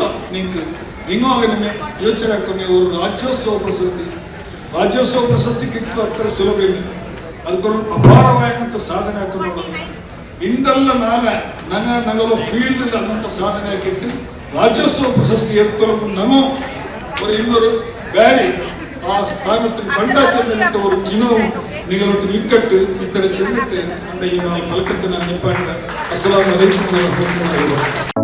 ನಿಂಗೂ ನಿನ್ನೆ ಯೋಚನೆ ಹಾಕೊಂಡು ಅವರು ರಾಜ್ಯೋತ್ಸವ ಪ್ರಶಸ್ತಿ ಕಿಟ್ಟು ಹತ್ತರ ಸುಲಭ ಇಲ್ಲ. ಅದಕ್ಕೊಂದು ಅಪಾರವಾದಂಥ ಸಾಧನೆ ಹಾಕೊಂಡು ಇಂದಲ್ಲ ನಾಳೆ ನಗಲು ಫೀಲ್ಡ್ ಅನ್ನಂಥ ಸಾಧನೆ ಹಾಕಿಟ್ಟು ರಾಜ್ಯೋತ್ಸವ ಪ್ರಶಸ್ತಿ ಎತ್ಕೊಳ್ಳೋದು ನಮೋ ஒரு இன்னொரு பேரி ಆ ಸ್ಥಾನಕ್ಕೆ ಬಂಡಾಚರಣೆ ஒரு கிணவு நிகழ்வு இக்கட்டு இத்தனை சென்னிட்டு அந்த ಈ 4 ಮಲಕತ್ತೆ ನಾನು ನಿಪಾಟ್ರೆ. ಅಸ್ಸಲಾಮು ಅಲೈಕುಂ ವರಹಮತುಲ್ಲಾಹಿ ವಬರಕಾತುಹು.